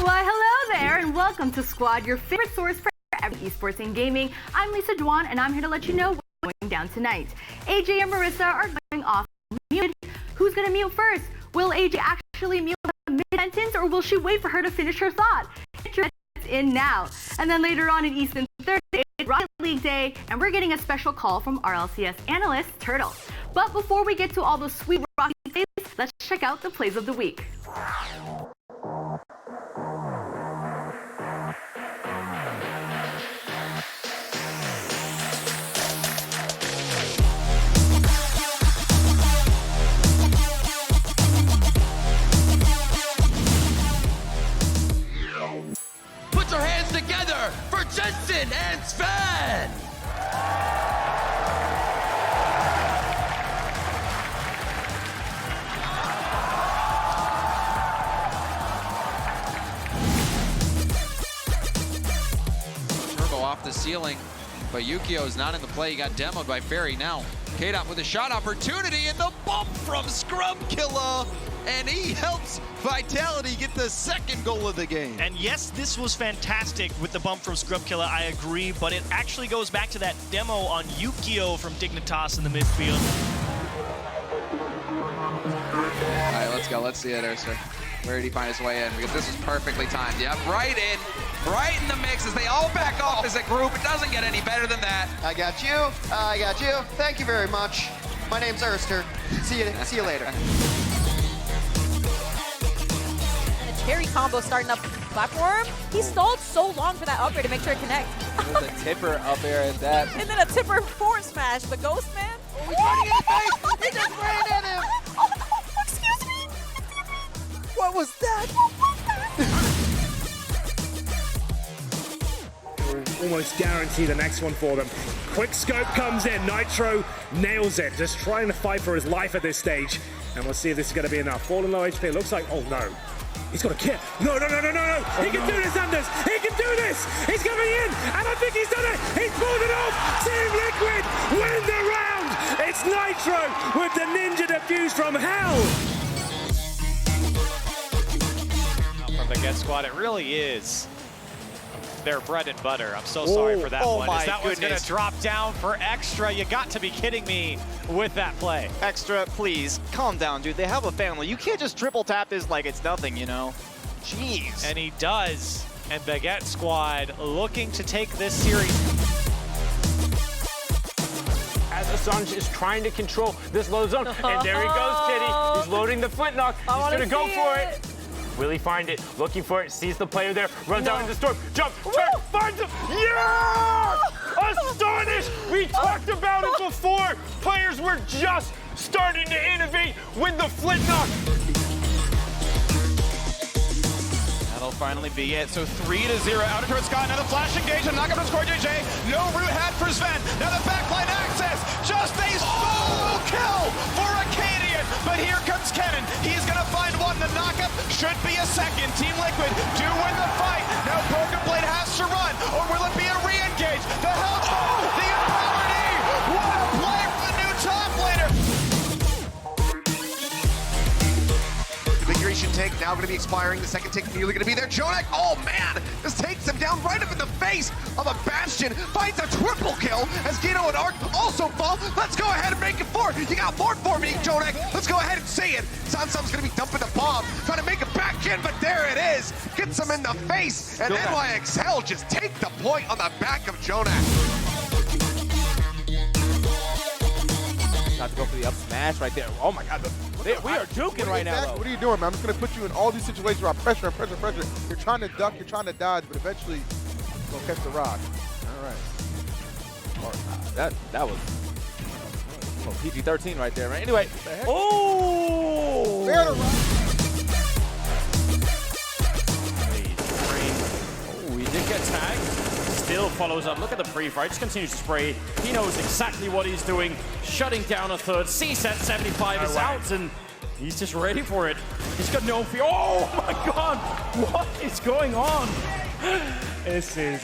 Why, hello there, and welcome to Squad, your favorite source for everything esports and gaming. I'm Lisa Dwan, and I'm here to let you know what's going down tonight. AJ and Marissa are going off mute. Who's going to mute first? Will AJ actually mute mid-sentence, or will she wait for her to finish her thought? Get your in now. And then later on in Eastern Thursday, Rocket League Day, and we're getting a special call from RLCS analyst Turtle. But before we get to all those sweet Rocket League days, let's check out the plays of the week. Put your hands together for Jensen and Sven! Turbo off the ceiling, but Yukio is not in the play. He got demoed by Ferry. Now, K-Dot with a shot opportunity and the bump from Scrum Killer. And he helps Vitality get the second goal of the game. And yes, this was fantastic with the bump from Scrub Killer, I agree, but it actually goes back to that demo on Yukio from Dignitas in the midfield. All right, let's go. Let's see it, Ursa. Where did he find his way in? Because this was perfectly timed. Yep, right in the mix as they all back off as a group. It doesn't get any better than that. I got you. I got you. Thank you very much. My name's Erster. See you later. Cherry combo starting up platform. He stalled so long for that up air to make sure to connect. There's a tipper up air at that. And then a tipper forward smash, but Ghost Man. Oh, he's running in his face. He just ran at him. Excuse me. What was that? Almost guarantee the next one for them. Quick scope comes in. Nitro nails it. Just trying to fight for his life at this stage. And we'll see if this is going to be enough. Falling low HP. It looks like, oh no. He's got a kit. No. He can do this, Anders. He can do this. He's coming in. And I think he's done it. He's pulled it off. Team Liquid win the round. It's Nitro with the ninja defuse from hell. From the Get Squad, it really is their bread and butter. I'm so sorry for that one. My Is that one's goodness. gonna drop down for Extra? You got to be kidding me with that play. Extra, please, calm down, dude. They have a family. You can't just triple tap this like it's nothing, you know? Jeez. And he does. And the Get Squad looking to take this series. As Assange is trying to control this low zone. And there he goes, Kitty. He's loading the flint knock. He's gonna go for it. Will he find it? Looking for it, sees the player there, runs out into the storm, jump, turn, finds him. Yeah! Astonished! We talked about it before. Players were just starting to innovate with the flint knock. That'll finally be it. So 3-0 out towards Scott. Now the flash engage and knock up to score JJ. No root hat for Sven. Now the backline access. Just a solo kill for Acadian. But here comes Kennen. He's going to find one. The knockup should be a second. Team Liquid do win the fight. Now Broken Blade has to run. Or will it be a re-engage? The help. The empowered E. What a play for the new top laner. Configuration take now going to be expiring. The second take nearly going to be there. Jonak, oh man, this takes him down right up in the face of a Bastion. Finds a triple kill as Gino and Arc also fall. Let's go ahead and make it 4. You got 4 for me, Jonak. Let's go ahead and see it. Sansom's going to be dumping the bomb, trying to make it back in, but there it is. Gets him in the face, and NYXL just take the point on the back of Jonak. Not to go for the up smash right there. Oh my God, we are juking right now. What are you doing, man? I'm just going to put you in all these situations where I'm pressure. You're trying to duck, you're trying to dodge, but eventually you're going to catch the rock. All right. That was PG-13 right there, right? Anyway. Oh! Fair to rock. Oh, he did get tagged. Still follows up. Look at the pre-fire. Just continues to spray. He knows exactly what he's doing. Shutting down a third. C-set 75 is out, and he's just ready for it. He's got no fear. Oh my God! What is going on? This is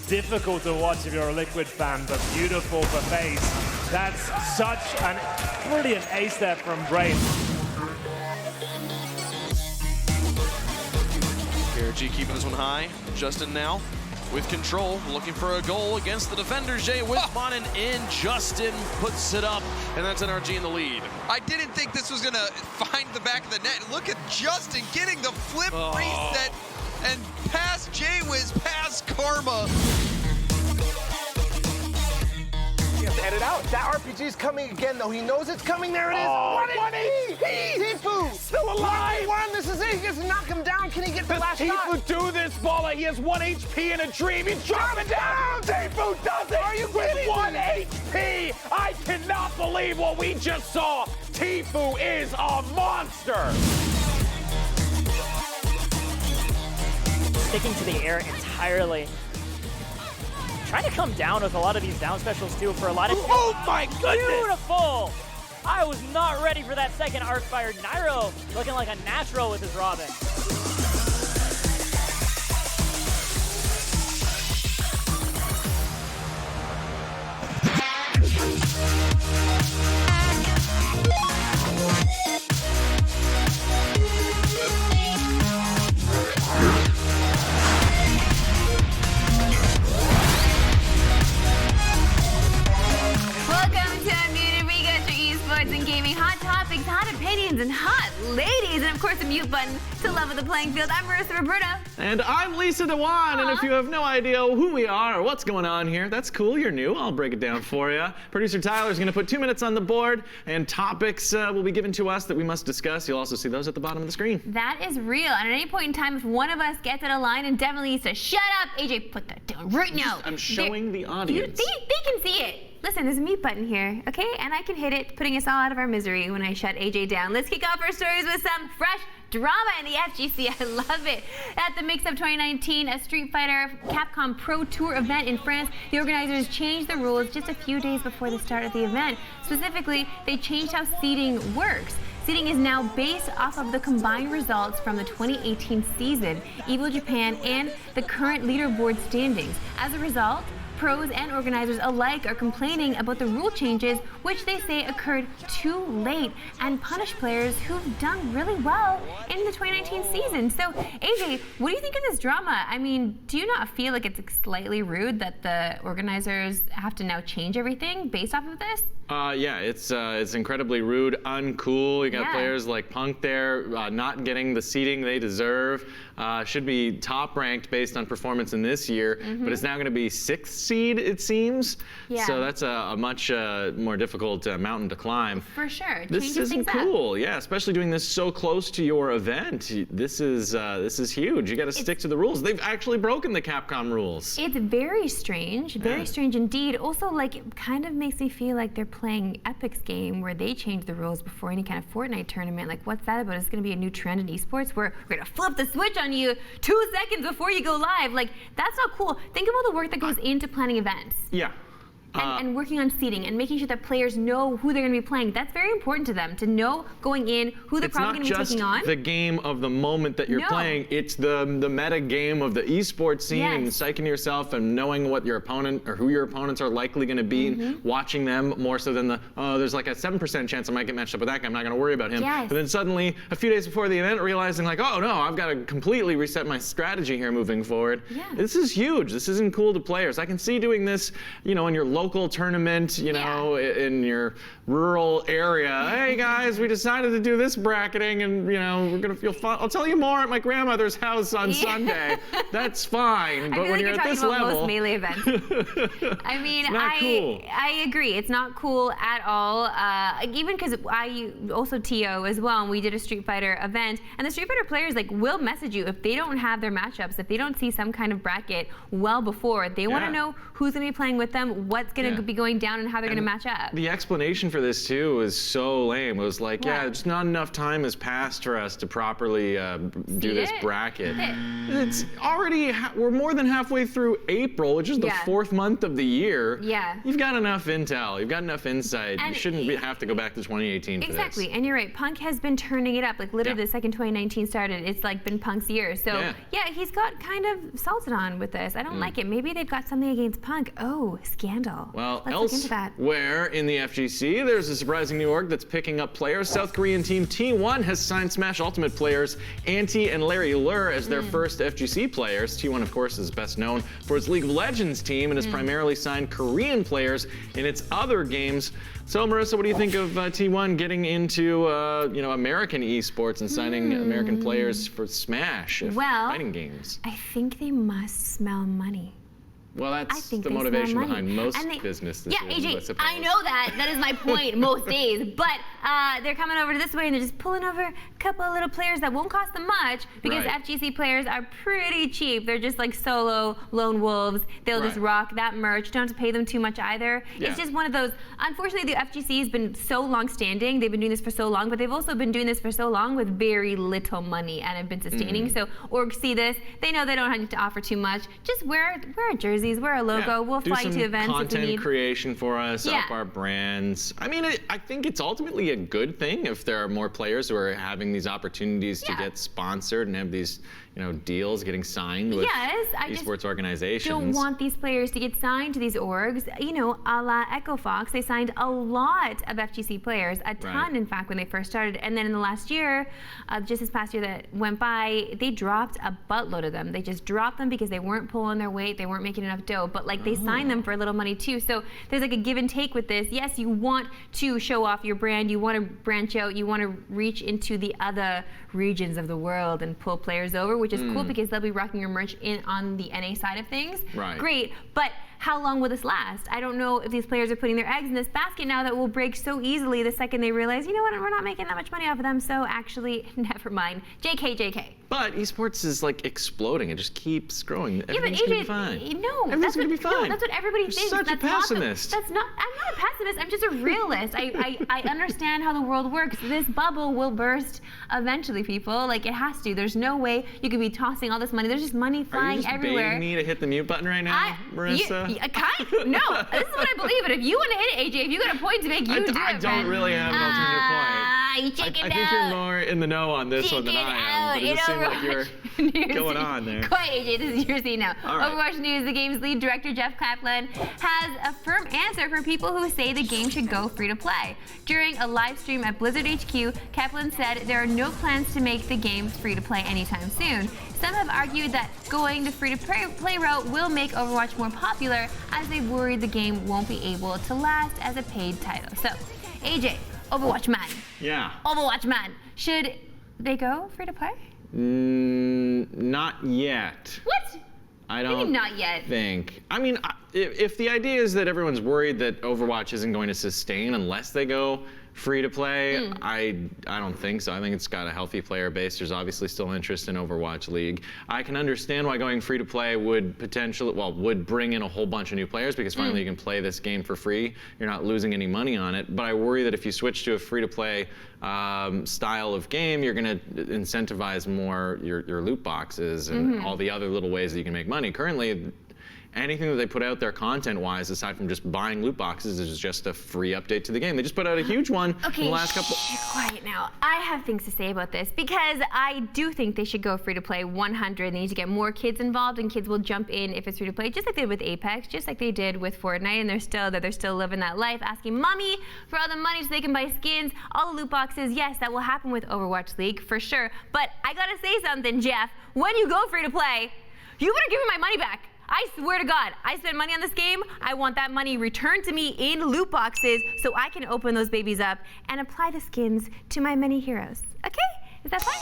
difficult to watch if you're a Liquid fan, but beautiful for FaZe. That's such a brilliant ace there from Brave. Here Energy keeping this one high. Justin now with control, looking for a goal against the defenders. Jay with Monin in. Justin puts it up, and that's NRG in the lead. I didn't think this was going to find the back of the net. Look at Justin getting the flip reset and past Jaywiz, past Karma. He has to edit out. That RPG's coming again, though. He knows it's coming. There it is. 180. Tifu still alive. This is it. He gets to knock him down. Can he get the last shot? Tifu do this, Balla? He has 1 HP in a dream. He's dropping down. Tifu does it. Are you with kidding 1 me? HP? I cannot believe what we just saw. Tifu is a monster. Sticking to the air entirely. Trying to come down with a lot of these down specials too for a lot of. Oh my goodness! Beautiful! I was not ready for that second arc fire. Nairo looking like a natural with his Robin. And gaming, hot topics, hot opinions, and hot ladies, and of course a mute button to level the playing field. I'm Marissa Roberto. And I'm Lisa Dewan, and if you have no idea who we are or what's going on here, that's cool, you're new, I'll break it down for you. Producer Tyler's gonna put 2 minutes on the board, and topics will be given to us that we must discuss. You'll also see those at the bottom of the screen. That is real, and at any point in time, if one of us gets out of line and definitely needs to shut up, AJ, put that down right now. I'm showing the audience. They can see it. Listen, there's a mute button here, okay? And I can hit it, putting us all out of our misery when I shut AJ down. Let's kick off our stories with some fresh drama in the FGC. I love it. At the Mix Up 2019, a Street Fighter Capcom Pro Tour event in France, the organizers changed the rules just a few days before the start of the event. Specifically, they changed how seeding works. Seeding is now based off of the combined results from the 2018 season, Evo Japan, and the current leaderboard standings. As a result, pros and organizers alike are complaining about the rule changes, which they say occurred too late and punish players who've done really well in the 2019 season. So, AJ, what do you think of this drama? I mean, do you not feel like it's slightly rude that the organizers have to now change everything based off of this? Yeah, it's incredibly rude, uncool. You got players like Punk there not getting the seeding they deserve. Should be top ranked based on performance in this year, but it's now going to be 6th seed, it seems. Yeah. So that's a much more difficult mountain to climb. For sure. This isn't cool. Yeah, especially doing this so close to your event. This is huge. You got to stick to the rules. They've actually broken the Capcom rules. It's very strange. Very strange indeed. Also, like, it kind of makes me feel like they're playing Epic's game where they change the rules before any kind of Fortnite tournament. Like, what's that about? It's going to be a new trend in esports where we're going to flip the switch on you 2 seconds before you go live. Like, that's not cool. Think of all the work that goes into planning events. Yeah. And working on seeding and making sure that players know who they're going to be playing. That's very important to them, to know going in who they're probably going to be taking on. It's not just the game of the moment that you're playing. It's the meta game of the esports scene and psyching yourself and knowing what your opponent or who your opponents are likely going to be and watching them more so than there's like a 7% chance I might get matched up with that guy. I'm not going to worry about him. But then suddenly, a few days before the event, realizing like, oh no, I've got to completely reset my strategy here moving forward. This is huge. This isn't cool to players. I can see doing this, in your local tournament, in your rural area. Hey guys, we decided to do this bracketing, and we're gonna feel fun. I'll tell you more at my grandmother's house on Sunday. That's fine. But when you're at this level, most melee events. I mean, it's not cool. I agree. It's not cool at all. Even because I also TO as well, and we did a Street Fighter event, and the Street Fighter players will message you if they don't have their matchups, if they don't see some kind of bracket well before. They want to know who's gonna be playing with them, what's gonna be going down, and how they're going to match up. The explanation for this too is so lame. It was like, just not enough time has passed for us to properly do this bracket. It's already, we're more than halfway through April, which is the 4th month of the year. You've got enough intel. You've got enough insight. And you shouldn't have to go back to 2018 for this. Exactly, and you're right. Punk has been turning it up. Like literally the second 2019 started, it's like been Punk's year. So he's got kind of salted on with this. I don't like it. Maybe they've got something against Punk. Oh, scandal. Wow. Well, Let's look into that. elsewhere in the FGC, there's a surprising new org that's picking up players. South Korean team T1 has signed Smash Ultimate players Anti and Larry Lur as their first FGC players. T1, of course, is best known for its League of Legends team and has primarily signed Korean players in its other games. So, Marissa, what do you think of T1 getting into, American esports and signing American players for Smash, fighting games? I think they must smell money. Well, that's the motivation behind most businesses. Yeah, AJ, I know that. That is my point most days. But they're coming over to this way and they're just pulling over a couple of little players that won't cost them much because FGC players are pretty cheap. They're just like solo lone wolves. They'll just rock that merch. Don't have to pay them too much either. Yeah. It's just one of those. Unfortunately, the FGC has been so long standing. They've been doing this for so long, but they've also been doing this for so long with very little money and have been sustaining. So orgs see this. They know they don't have to offer too much. Just wear a jersey. Wear a logo. We'll fly to events if we need. Content creation for us, up our brands. I mean, I think it's ultimately a good thing if there are more players who are having these opportunities to get sponsored and have these, deals getting signed with esports organizations. Don't want these players to get signed to these orgs. A la Echo Fox, they signed a lot of FGC players, a ton, in fact, when they first started. And then in the last year, just this past year that went by, they dropped a buttload of them. They just dropped them because they weren't pulling their weight. They weren't making enough dough. But they signed them for a little money too. So there's like a give and take with this. Yes, you want to show off your brand. You want to branch out. You want to reach into the other regions of the world and pull players over, which is cool because they'll be rocking your merch on the NA side of things. Great, but how long will this last? I don't know if these players are putting their eggs in this basket now that will break so easily the second they realize, you know what, we're not making that much money off of them, so actually, never mind. JK. But esports is exploding. It just keeps growing. Everything's gonna be fine. No, everything's gonna be fine. No, that's what everybody thinks. You're such a pessimist. I'm not a pessimist. I'm just a realist. I understand how the world works. This bubble will burst eventually, people. It has to. There's no way you could be tossing all this money. There's just money flying everywhere. Are you just begging me to hit the mute button right now, Marissa? No, this is what I believe. And if you want to hit it, AJ, if you got a point to make, you do it. I don't really have an alternative point. You chicken I think you're more in the know on this one than I am. But it just seemed like you're going on there. Quiet, AJ. This is your scene now. Right. Overwatch News, the game's lead director, Jeff Kaplan, has a firm answer for people who say the game should go free to play. During a live stream at Blizzard HQ, Kaplan said there are no plans to make the game free to play anytime soon. Some have argued that going the free-to-play route will make Overwatch more popular, as they worry the game won't be able to last as a paid title. So, AJ, Overwatch man. Yeah. Overwatch man. Should they go free-to-play? Not yet. What? I don't not yet. think. I mean, if the idea is that everyone's worried that Overwatch isn't going to sustain unless they go free to play, I don't think so. I think it's got a healthy player base. There's obviously still interest in Overwatch League. I can understand why going free to play would would bring in a whole bunch of new players because finally you can play this game for free. You're not losing any money on it. But I worry that if you switch to a free to play style of game, you're going to incentivize more your loot boxes and all the other little ways that you can make money. Currently, anything that they put out there content-wise, aside from just buying loot boxes, is just a free update to the game. They just put out a huge one in the last couple. Okay, quiet now. I have things to say about this because I do think they should go free-to-play 100. They need to get more kids involved, and kids will jump in if it's free-to-play, just like they did with Apex, just like they did with Fortnite, and they're still living that life, asking mommy for all the money so they can buy skins, all the loot boxes. Yes, that will happen with Overwatch League for sure. But I gotta say something, Jeff. When you go free-to-play, you better give me my money back. I swear to God, I spent money on this game. I want that money returned to me in loot boxes so I can open those babies up and apply the skins to my many heroes. Okay? Is that fine?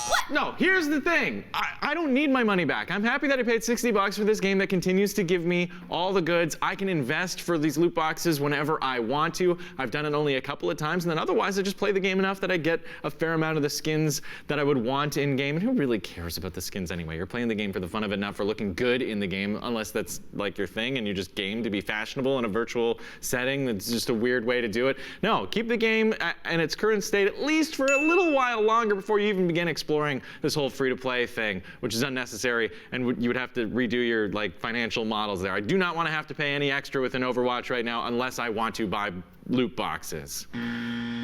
What? No, here's the thing. I don't need my money back. I'm happy that I paid $60 for this game that continues to give me all the goods. I can invest for these loot boxes whenever I want to. I've done it only a couple of times, and then otherwise I just play the game enough that I get a fair amount of the skins that I would want in-game. And who really cares about the skins anyway? You're playing the game for the fun of it, not for looking good in the game, unless that's your thing and you just game to be fashionable in a virtual setting. That's just a weird way to do it. No, keep the game in its current state at least for a little while longer before you even begin exploring this whole free-to-play thing, which is unnecessary, and you would have to redo your financial models there. I do not want to have to pay any extra within Overwatch right now unless I want to buy loot boxes.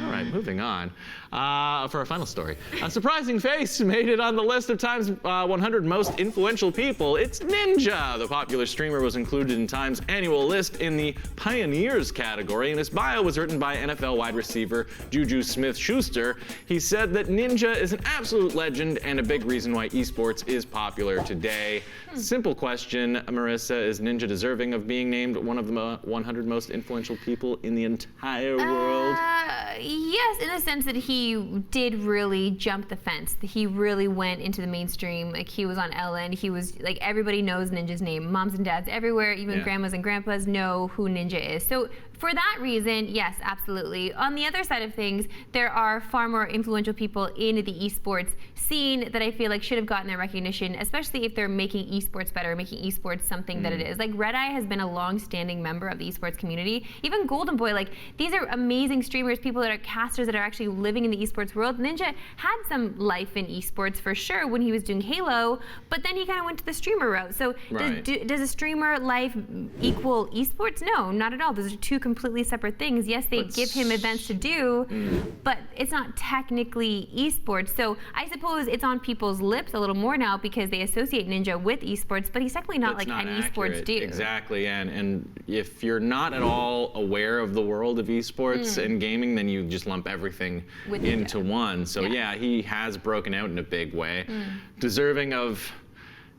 All right, moving on. For our final story. A surprising face made it on the list of Time's 100 most influential people. It's Ninja. The popular streamer was included in Time's annual list in the Pioneers category, and his bio was written by NFL wide receiver Juju Smith-Schuster. He said that Ninja is an absolute legend and a big reason why esports is popular today. Simple question, Marissa, is Ninja deserving of being named one of the 100 most influential people in the entire world? Yes, in the sense that he did really jump the fence. He really went into the mainstream. Like, he was on Ellen. He was, like, everybody knows Ninja's name. Moms and dads everywhere, even grandmas and grandpas know who Ninja is. So for that reason, yes, absolutely. On the other side of things, there are far more influential people in the esports scene that I feel like should have gotten their recognition, especially if they're making esports better, making esports something that it is. Like, Red Eye has been a long-standing member of the esports community. Even Golden Boy, like, these are amazing streamers, people that are casters that are actually living in the esports world. Ninja had some life in esports for sure when he was doing Halo, but then he kind of went to the streamer route. So does a streamer life equal esports? No, not at all. Those are two completely separate things. Yes, they give him events to do, but it's not technically esports. So I suppose it's on people's lips a little more now because they associate Ninja with esports, but he's technically not like any esports dude. Exactly, and if you're not at all aware of the world of esports and gaming, then you just lump everything into one. So yeah, he has broken out in a big way. Deserving of,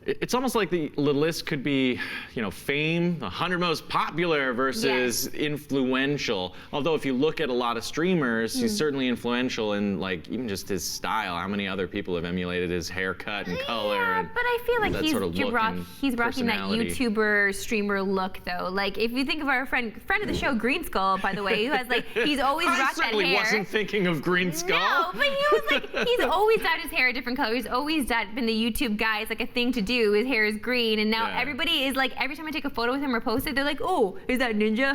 it's almost like the list could be, you know, fame, 100 most popular versus influential. Although if you look at a lot of streamers, he's certainly influential in, like, even just his style. How many other people have emulated his haircut and color? Yeah, but I feel like he's rocking that personality. YouTuber streamer look, though. Like, if you think of our friend of the show, Green Skull, by the way, who has, like, he's always rocked that hair. I certainly wasn't thinking of Green Skull. No, but he was like, he's always dyed his hair a different color. He's always been the YouTube guy. It's like a thing to do. His hair is green, and now everybody is like, every time I take a photo with him or post it, they're like, oh, is that Ninja?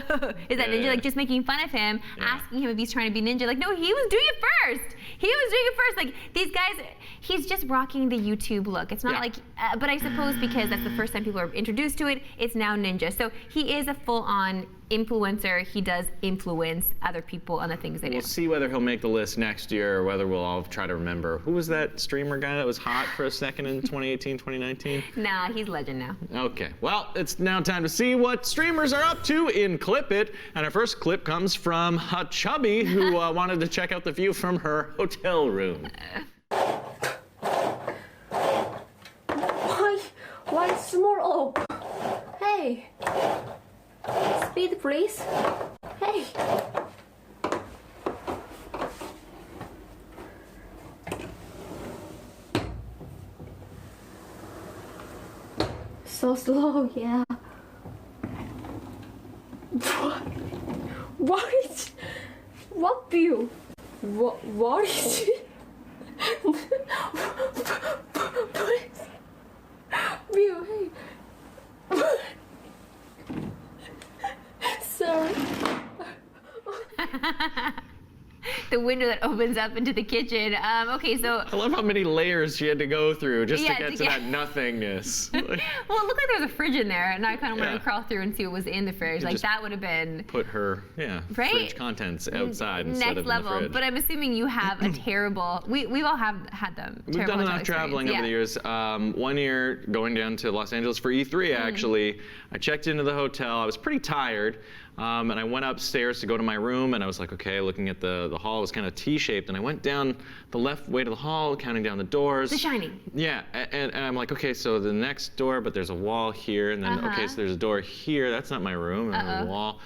Is that Ninja? Like, just making fun of him, asking him if he's trying to be Ninja. Like, no, he was doing it first. He was doing it first. Like, these guys, he's just rocking the YouTube look. It's not like, but I suppose because that's the first time people are introduced to it, it's now Ninja. So he is a full-on influencer. He does influence other people on the things they do. We'll see whether he'll make the list next year or whether we'll all try to remember. Who was that streamer guy that was hot for a second in 2018, 2019? Nah, he's legend now. Okay, well, it's now time to see what streamers are up to in Clip It. And our first clip comes from Chubby, who wanted to check out the view from her hotel room. Why it's more open? Hey. Speed, please. Hey. So slow, yeah. What is? What view? What is it? View, hey. Sorry. The window that opens up into the kitchen. Okay, so I love how many layers she had to go through just to get to that nothingness. Well, it looked like there was a fridge in there, and I kind of wanted to crawl through and see what was in the fridge. Like, that would have been put her fridge contents outside instead of in the fridge. But I'm assuming you have a terrible. We've all had them. We've done enough traveling over the years. 1 year going down to Los Angeles for E3, actually, I checked into the hotel. I was pretty tired. And I went upstairs to go to my room, and I was like, okay, looking at the hall, it was kind of T-shaped, and I went down the left way to the hall, counting down the doors. The Shining. Yeah, and I'm like, okay, so the next door, but there's a wall here, and then, okay, so there's a door here. That's not my room, and there's a wall.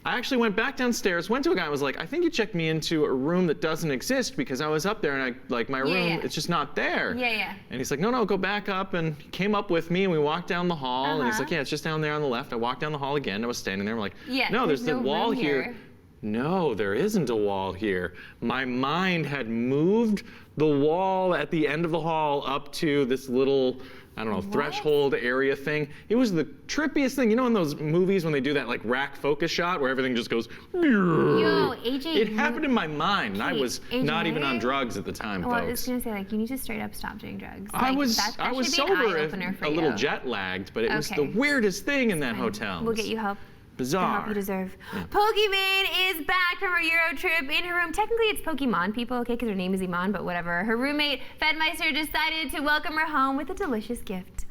I actually went back downstairs, went to a guy and was like, I think you checked me into a room that doesn't exist because I was up there and my room, it's just not there. And he's like, no, go back up. And he came up with me and we walked down the hall and he's like, yeah, it's just down there on the left. I walked down the hall again. I was standing there. I'm like, no, there's the wall here. No, there isn't a wall here. My mind had moved the wall at the end of the hall up to this little, I don't know, threshold area thing. It was the trippiest thing. You know in those movies when they do that like rack focus shot where everything just goes, yo, AJ. It happened in my mind. And I was not even on drugs at the time, folks. I was gonna say, like, you need to straight up stop doing drugs. I Like, was that sober, a little jet lagged, but it was the weirdest thing in that hotel. We'll get you help. Bizarre. The help you deserve. Pokimane is back from her Euro trip in her room. Technically, it's Pokemon, people, okay, because her name is Iman, but whatever. Her roommate, Fedmeister, decided to welcome her home with a delicious gift.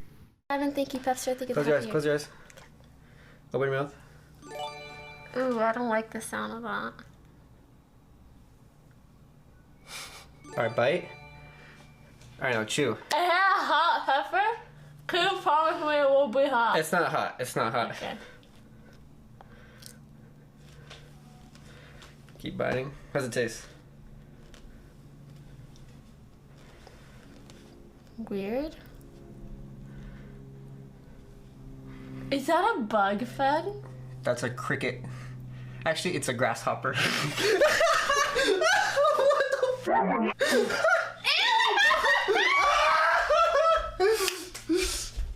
Evan, thank you, Pepster. I think it's Close your eyes, close your eyes. Open your mouth. Ooh, I don't like the sound of that. Alright, bite. Alright, now chew. I had a hot pepper. Can you promise me it will be hot? It's not hot, it's not hot. Okay. Keep biting. How's it taste? Weird. Is that a bug, Fed? That's a cricket. Actually, it's a grasshopper.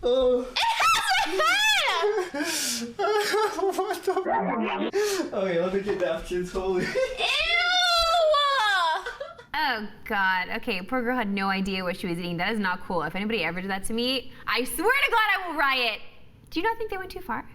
Oh. What the? Okay, let me get napkins. Holy. Oh God. Okay, poor girl had no idea what she was eating. That is not cool. If anybody ever did that to me, I swear to God I will riot. Do you not think they went too far?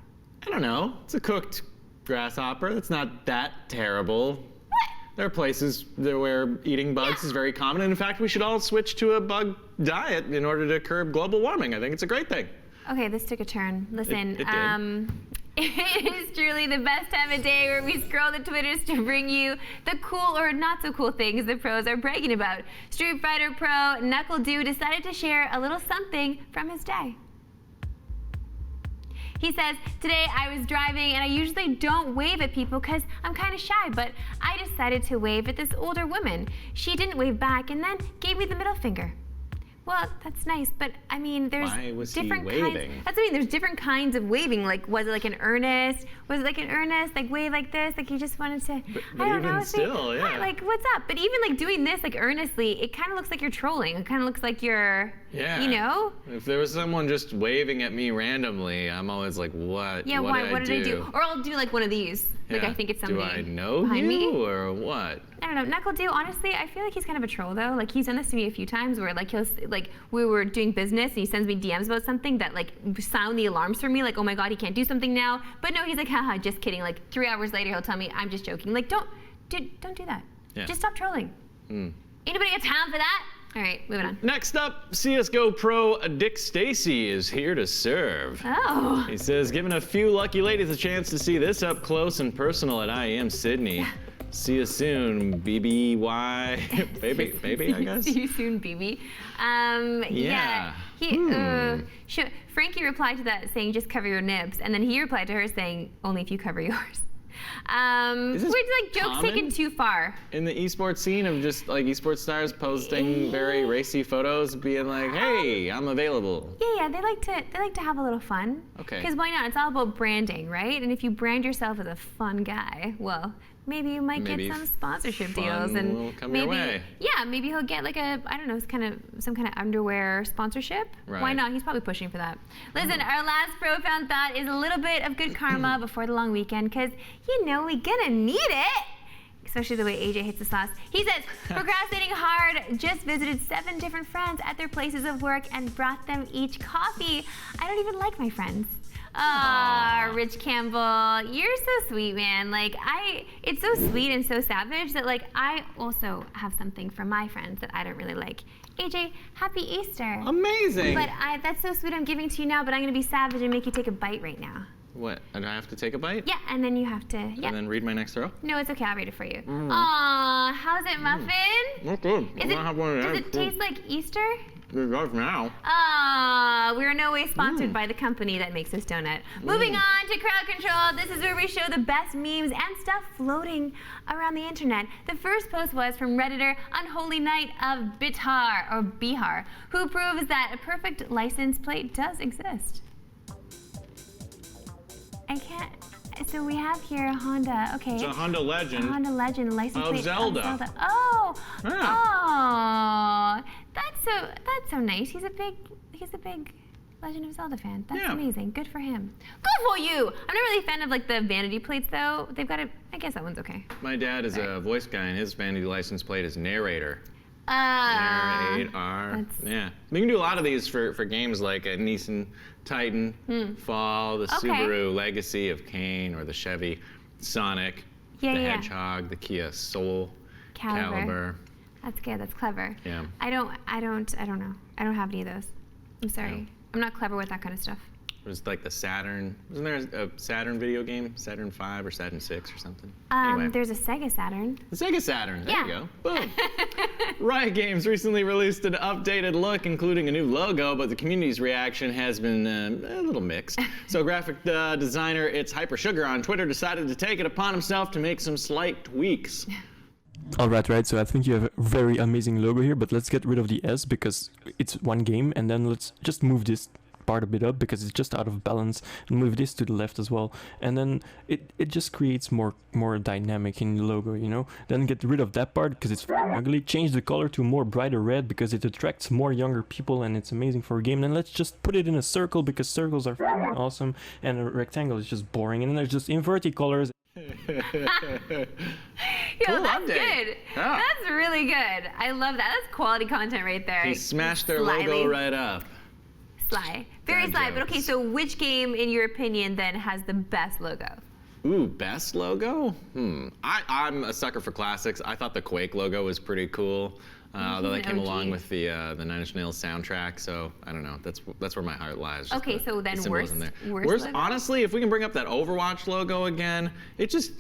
I don't know. It's a cooked grasshopper. That's not that terrible. What? There are places where eating bugs is very common, and in fact, we should all switch to a bug diet in order to curb global warming. I think it's a great thing. Okay, this took a turn. Listen, It did. it is truly the best time of day where we scroll the Twitters to bring you the cool or not so cool things the pros are bragging about. Street Fighter pro Knuckle Dew decided to share a little something from his day. He says, today I was driving and I usually don't wave at people because I'm kind of shy, but I decided to wave at this older woman. She didn't wave back and then gave me the middle finger. Well, that's nice, but I mean, there's Why was he different waving? kinds. That's what I mean. There's different kinds of waving. Like, was it like an earnest? Was it like an earnest, like wave like this? Like you just wanted to? But I don't even know. still, yeah. Like, what's up? But even like doing this, like earnestly, it kind of looks like you're trolling. It kind of looks like you're, Yeah. you know? If there was someone just waving at me randomly, I'm always like, what? Yeah. What What did I do? Or I'll do like one of these. Like Yeah. I think it's Do somebody I know behind you me. or what? I don't know. Knuckle Dew, honestly, I feel like he's kind of a troll though. Like he's done this to me a few times where like we were doing business and he sends me DMs about something that like sound the alarms for me, like, oh my God, he can't do something now. But no, he's like, haha, just kidding. Like 3 hours later, he'll tell me, I'm just joking. Like, don't do that. Yeah. Just stop trolling. Anybody got time for that? All right, moving on. Next up, CSGO pro Dick Stacy is here to serve. Oh. He says, giving a few lucky ladies a chance to see this up close and personal at IEM Sydney. See you soon, BBY. baby, I guess. See you soon, BB. Yeah. Frankie replied to that saying, just cover your nibs. And then he replied to her saying, only if you cover yours. Which like jokes taken too far. In the esports scene of just like esports stars posting very racy photos, being like, hey, I'm available. Yeah, they like to have a little fun. Okay. Because why not? It's all about branding, right? And if you brand yourself as a fun guy, well, maybe you might get some sponsorship deals, and will come your way. Yeah, maybe he'll get like a, I don't know, some kind of underwear sponsorship. Right. Why not? He's probably pushing for that. Listen, our last profound thought is a little bit of good karma before the long weekend, because you know we're gonna need it. Especially the way AJ hits the sauce. He says, procrastinating hard, just visited 7 different friends at their places of work and brought them each coffee. I don't even like my friends. Ah, Rich Campbell, you're so sweet, man. Like, it's so sweet and so savage that, like, I also have something for my friends that I don't really like. AJ, happy Easter. Amazing. But that's so sweet I'm giving to you now, but I'm gonna be savage and make you take a bite right now. What? And I have to take a bite? Yeah, and then you have to, And then read my next row? No, it's okay, I'll read it for you. Aw, how's it, Muffin? That's good. Does it taste like Easter? It does now. We are no way sponsored by the company that makes this donut. Moving on to Crowd Control. This is where we show the best memes and stuff floating around the internet. The first post was from Redditor Unholy Knight of Bihar, who proves that a perfect license plate does exist. I can't. So we have here a Honda. Okay. It's a Honda Legend. A Honda Legend license of plate Zelda. of Zelda. Oh. Yeah. Oh. That's so nice. He's a big Legend of Zelda fan. That's amazing. Good for him. Good for you. I'm not really a fan of like the vanity plates though. They've got I guess that one's okay. My dad is a voice guy, and his vanity license plate is narrator. Narrate R. Yeah. We can do a lot of these for games like a Nissan Titan, Fall, the Subaru Legacy of Kane, or the Chevy Sonic, the Hedgehog, the Kia Soul, Caliber. That's good. That's clever. Yeah. I don't know. I don't have any of those. I'm sorry. Yeah. I'm not clever with that kind of stuff. It was like the Saturn. Wasn't there a Saturn video game? Saturn 5 or Saturn 6 or something? Anyway. There's a Sega Saturn. The Sega Saturn. There you go. Boom. Riot Games recently released an updated look, including a new logo, but the community's reaction has been a little mixed. So graphic designer It's Hyper Sugar on Twitter decided to take it upon himself to make some slight tweaks. Alright, so I think you have a very amazing logo here, but let's get rid of the S because it's one game, and then let's just move this part a bit up because it's just out of balance, and move this to the left as well, and then it just creates more dynamic in the logo, you know. Then get rid of that part because it's ugly. Change the color to more brighter red because it attracts more younger people and it's amazing for a game. And let's just put it in a circle because circles are awesome, and a rectangle is just boring, and then there's just inverted colors. Yo, that's good. Yeah. That's really good. I love that. That's quality content right there. He smashed their logo right up. Sly. Very sly. But okay, so which game, in your opinion, then has the best logo? Ooh, best logo? I'm a sucker for classics. I thought the Quake logo was pretty cool. Although that came along with the Nine Inch Nails soundtrack, so I don't know. That's where my heart lies. Okay, so then worst logo? Honestly, if we can bring up that Overwatch logo again, it just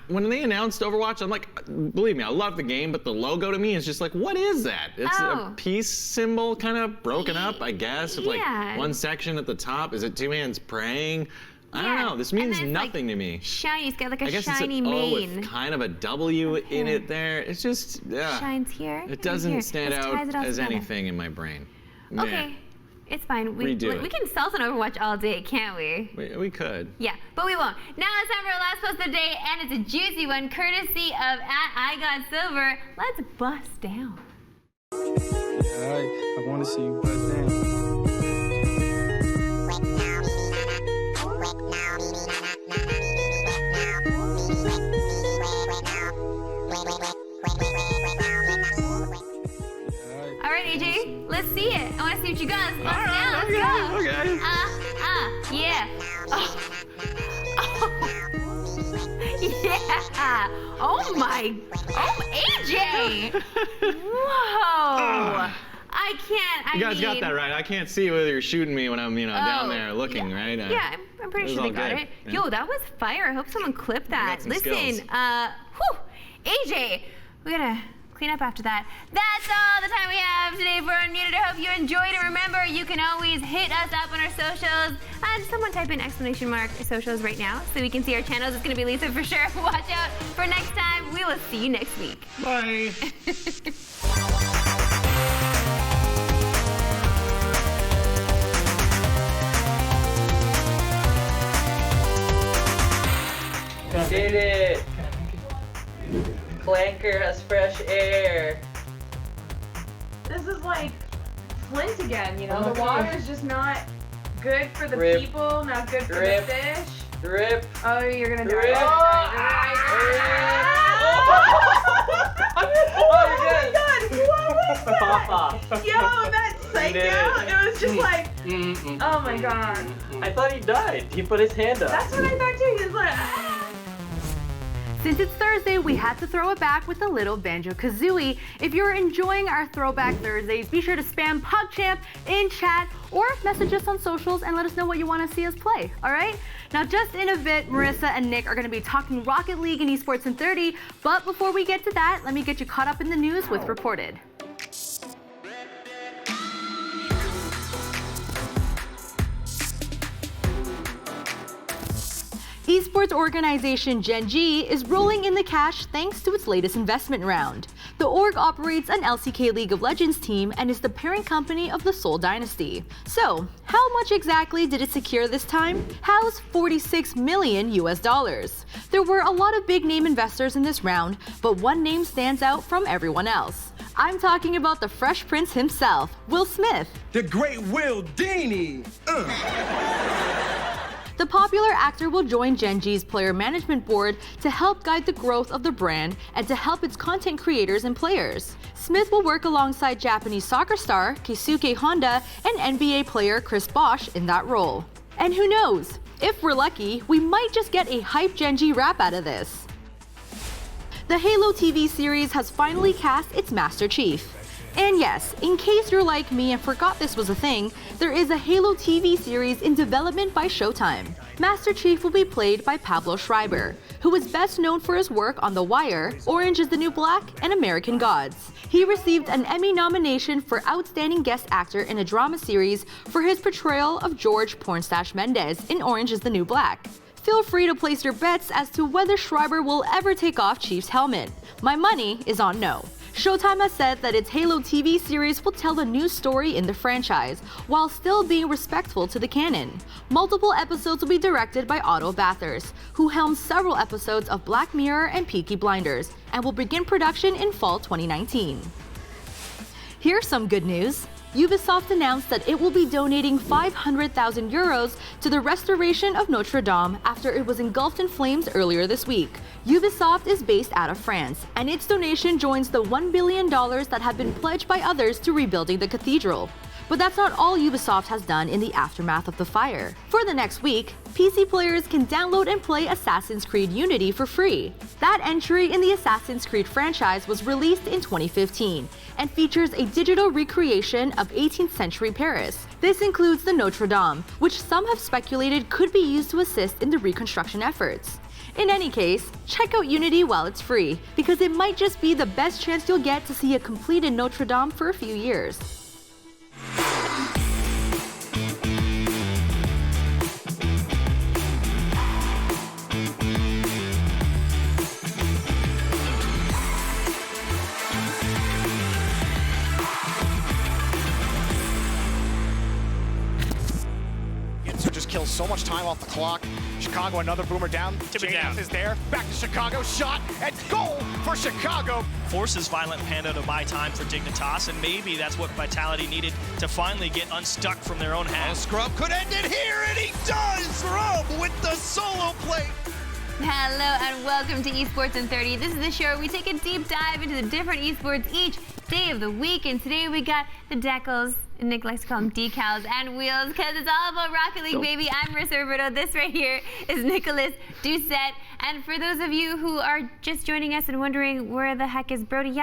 when they announced Overwatch, I'm like, believe me, I love the game, but the logo to me is just like, what is that? It's a peace symbol, kind of broken up, I guess, with like one section at the top. Is it two hands praying? I don't know. This means nothing to me. Shiny. It's got like a shiny it's an mane. O with kind of a W in it there. It's just shines here. It doesn't stand out as anything in my brain. Okay, it's fine. We can sell some Overwatch all day, can't we? We could. Yeah, but we won't. Now it's time for our last post of the day, and it's a juicy one, courtesy of @IGotSilver. Let's bust down. I want to see you bust down. All right, AJ, let's see it. I want to see what you got. Bust down. Let's go. Okay. Yeah. Yeah. Oh my. Oh, AJ. Whoa. I can't. You guys got that right. I can't see whether you're shooting me when I'm, down there looking, right? Yeah, I'm pretty sure they got it. Yeah. Yo, that was fire. I hope someone clipped that. Listen, AJ, we gotta clean up after that. That's all the time we have today for Unmuted. I hope you enjoyed it. Remember, you can always hit us up on our socials. Someone type in ! socials right now so we can see our channels. It's gonna be Lisa for sure. Watch out for next time. We will see you next week. Bye. Did it! Clanker has fresh air. This is like Flint again, you know? The water's just not good for the people, not good for the fish. Drip. Oh, you're gonna die. Drip. Oh my god! What was that? Yo, that psycho! It was just like, oh my god. I thought he died. He put his hand up. That's what I thought too. He was like, Since it's Thursday, we had to throw it back with a little Banjo-Kazooie. If you're enjoying our Throwback Thursdays, be sure to spam PugChamp in chat or message us on socials and let us know what you want to see us play, all right? Now, just in a bit, Marissa and Nick are going to be talking Rocket League and esports in 30, but before we get to that, let me get you caught up in the news with Reported. Esports organization Gen G is rolling in the cash thanks to its latest investment round. The org operates an LCK League of Legends team and is the parent company of the Seoul Dynasty. So, how much exactly did it secure this time? How's $46 million US. There were a lot of big name investors in this round, but one name stands out from everyone else. I'm talking about the Fresh Prince himself, Will Smith. The great Will Dini. The popular actor will join Gen.G's player management board to help guide the growth of the brand and to help its content creators and players. Smith will work alongside Japanese soccer star Keisuke Honda and NBA player Chris Bosh in that role. And who knows? If we're lucky, we might just get a hype Gen.G rap out of this. The Halo TV series has finally cast its Master Chief. And yes, in case you're like me and forgot this was a thing, there is a Halo TV series in development by Showtime. Master Chief will be played by Pablo Schreiber, who is best known for his work on The Wire, Orange is the New Black, and American Gods. He received an Emmy nomination for Outstanding Guest Actor in a Drama Series for his portrayal of George Pornstache Mendez in Orange is the New Black. Feel free to place your bets as to whether Schreiber will ever take off Chief's helmet. My money is on no. Showtime has said that its Halo TV series will tell a new story in the franchise, while still being respectful to the canon. Multiple episodes will be directed by Otto Bathurst, who helmed several episodes of Black Mirror and Peaky Blinders, and will begin production in fall 2019. Here's some good news. Ubisoft announced that it will be donating 500,000 euros to the restoration of Notre Dame after it was engulfed in flames earlier this week. Ubisoft is based out of France, and its donation joins the $1 billion that have been pledged by others to rebuilding the cathedral. But that's not all Ubisoft has done in the aftermath of the fire. For the next week, PC players can download and play Assassin's Creed Unity for free. That entry in the Assassin's Creed franchise was released in 2015 and features a digital recreation of 18th century Paris. This includes the Notre Dame, which some have speculated could be used to assist in the reconstruction efforts. In any case, check out Unity while it's free, because it might just be the best chance you'll get to see a completed Notre Dame for a few years. Just kills so much time off the clock. Chicago, another boomer down. JF is there. Back to Chicago. Shot and goal for Chicago. Forces Violent Panda to buy time for Dignitas, and maybe that's what Vitality needed to finally get unstuck from their own hands. Scrub could end it here, and he does! Scrub with the solo play. Hello and welcome to Esports in 30. This is the show where we take a deep dive into the different esports each day of the week, and today we got the decals. Nick likes to call them decals and wheels because it's all about Rocket League, baby. I'm Marissa Roberto. This right here is Nicholas Doucette. And for those of you who are just joining us and wondering where the heck is Brody,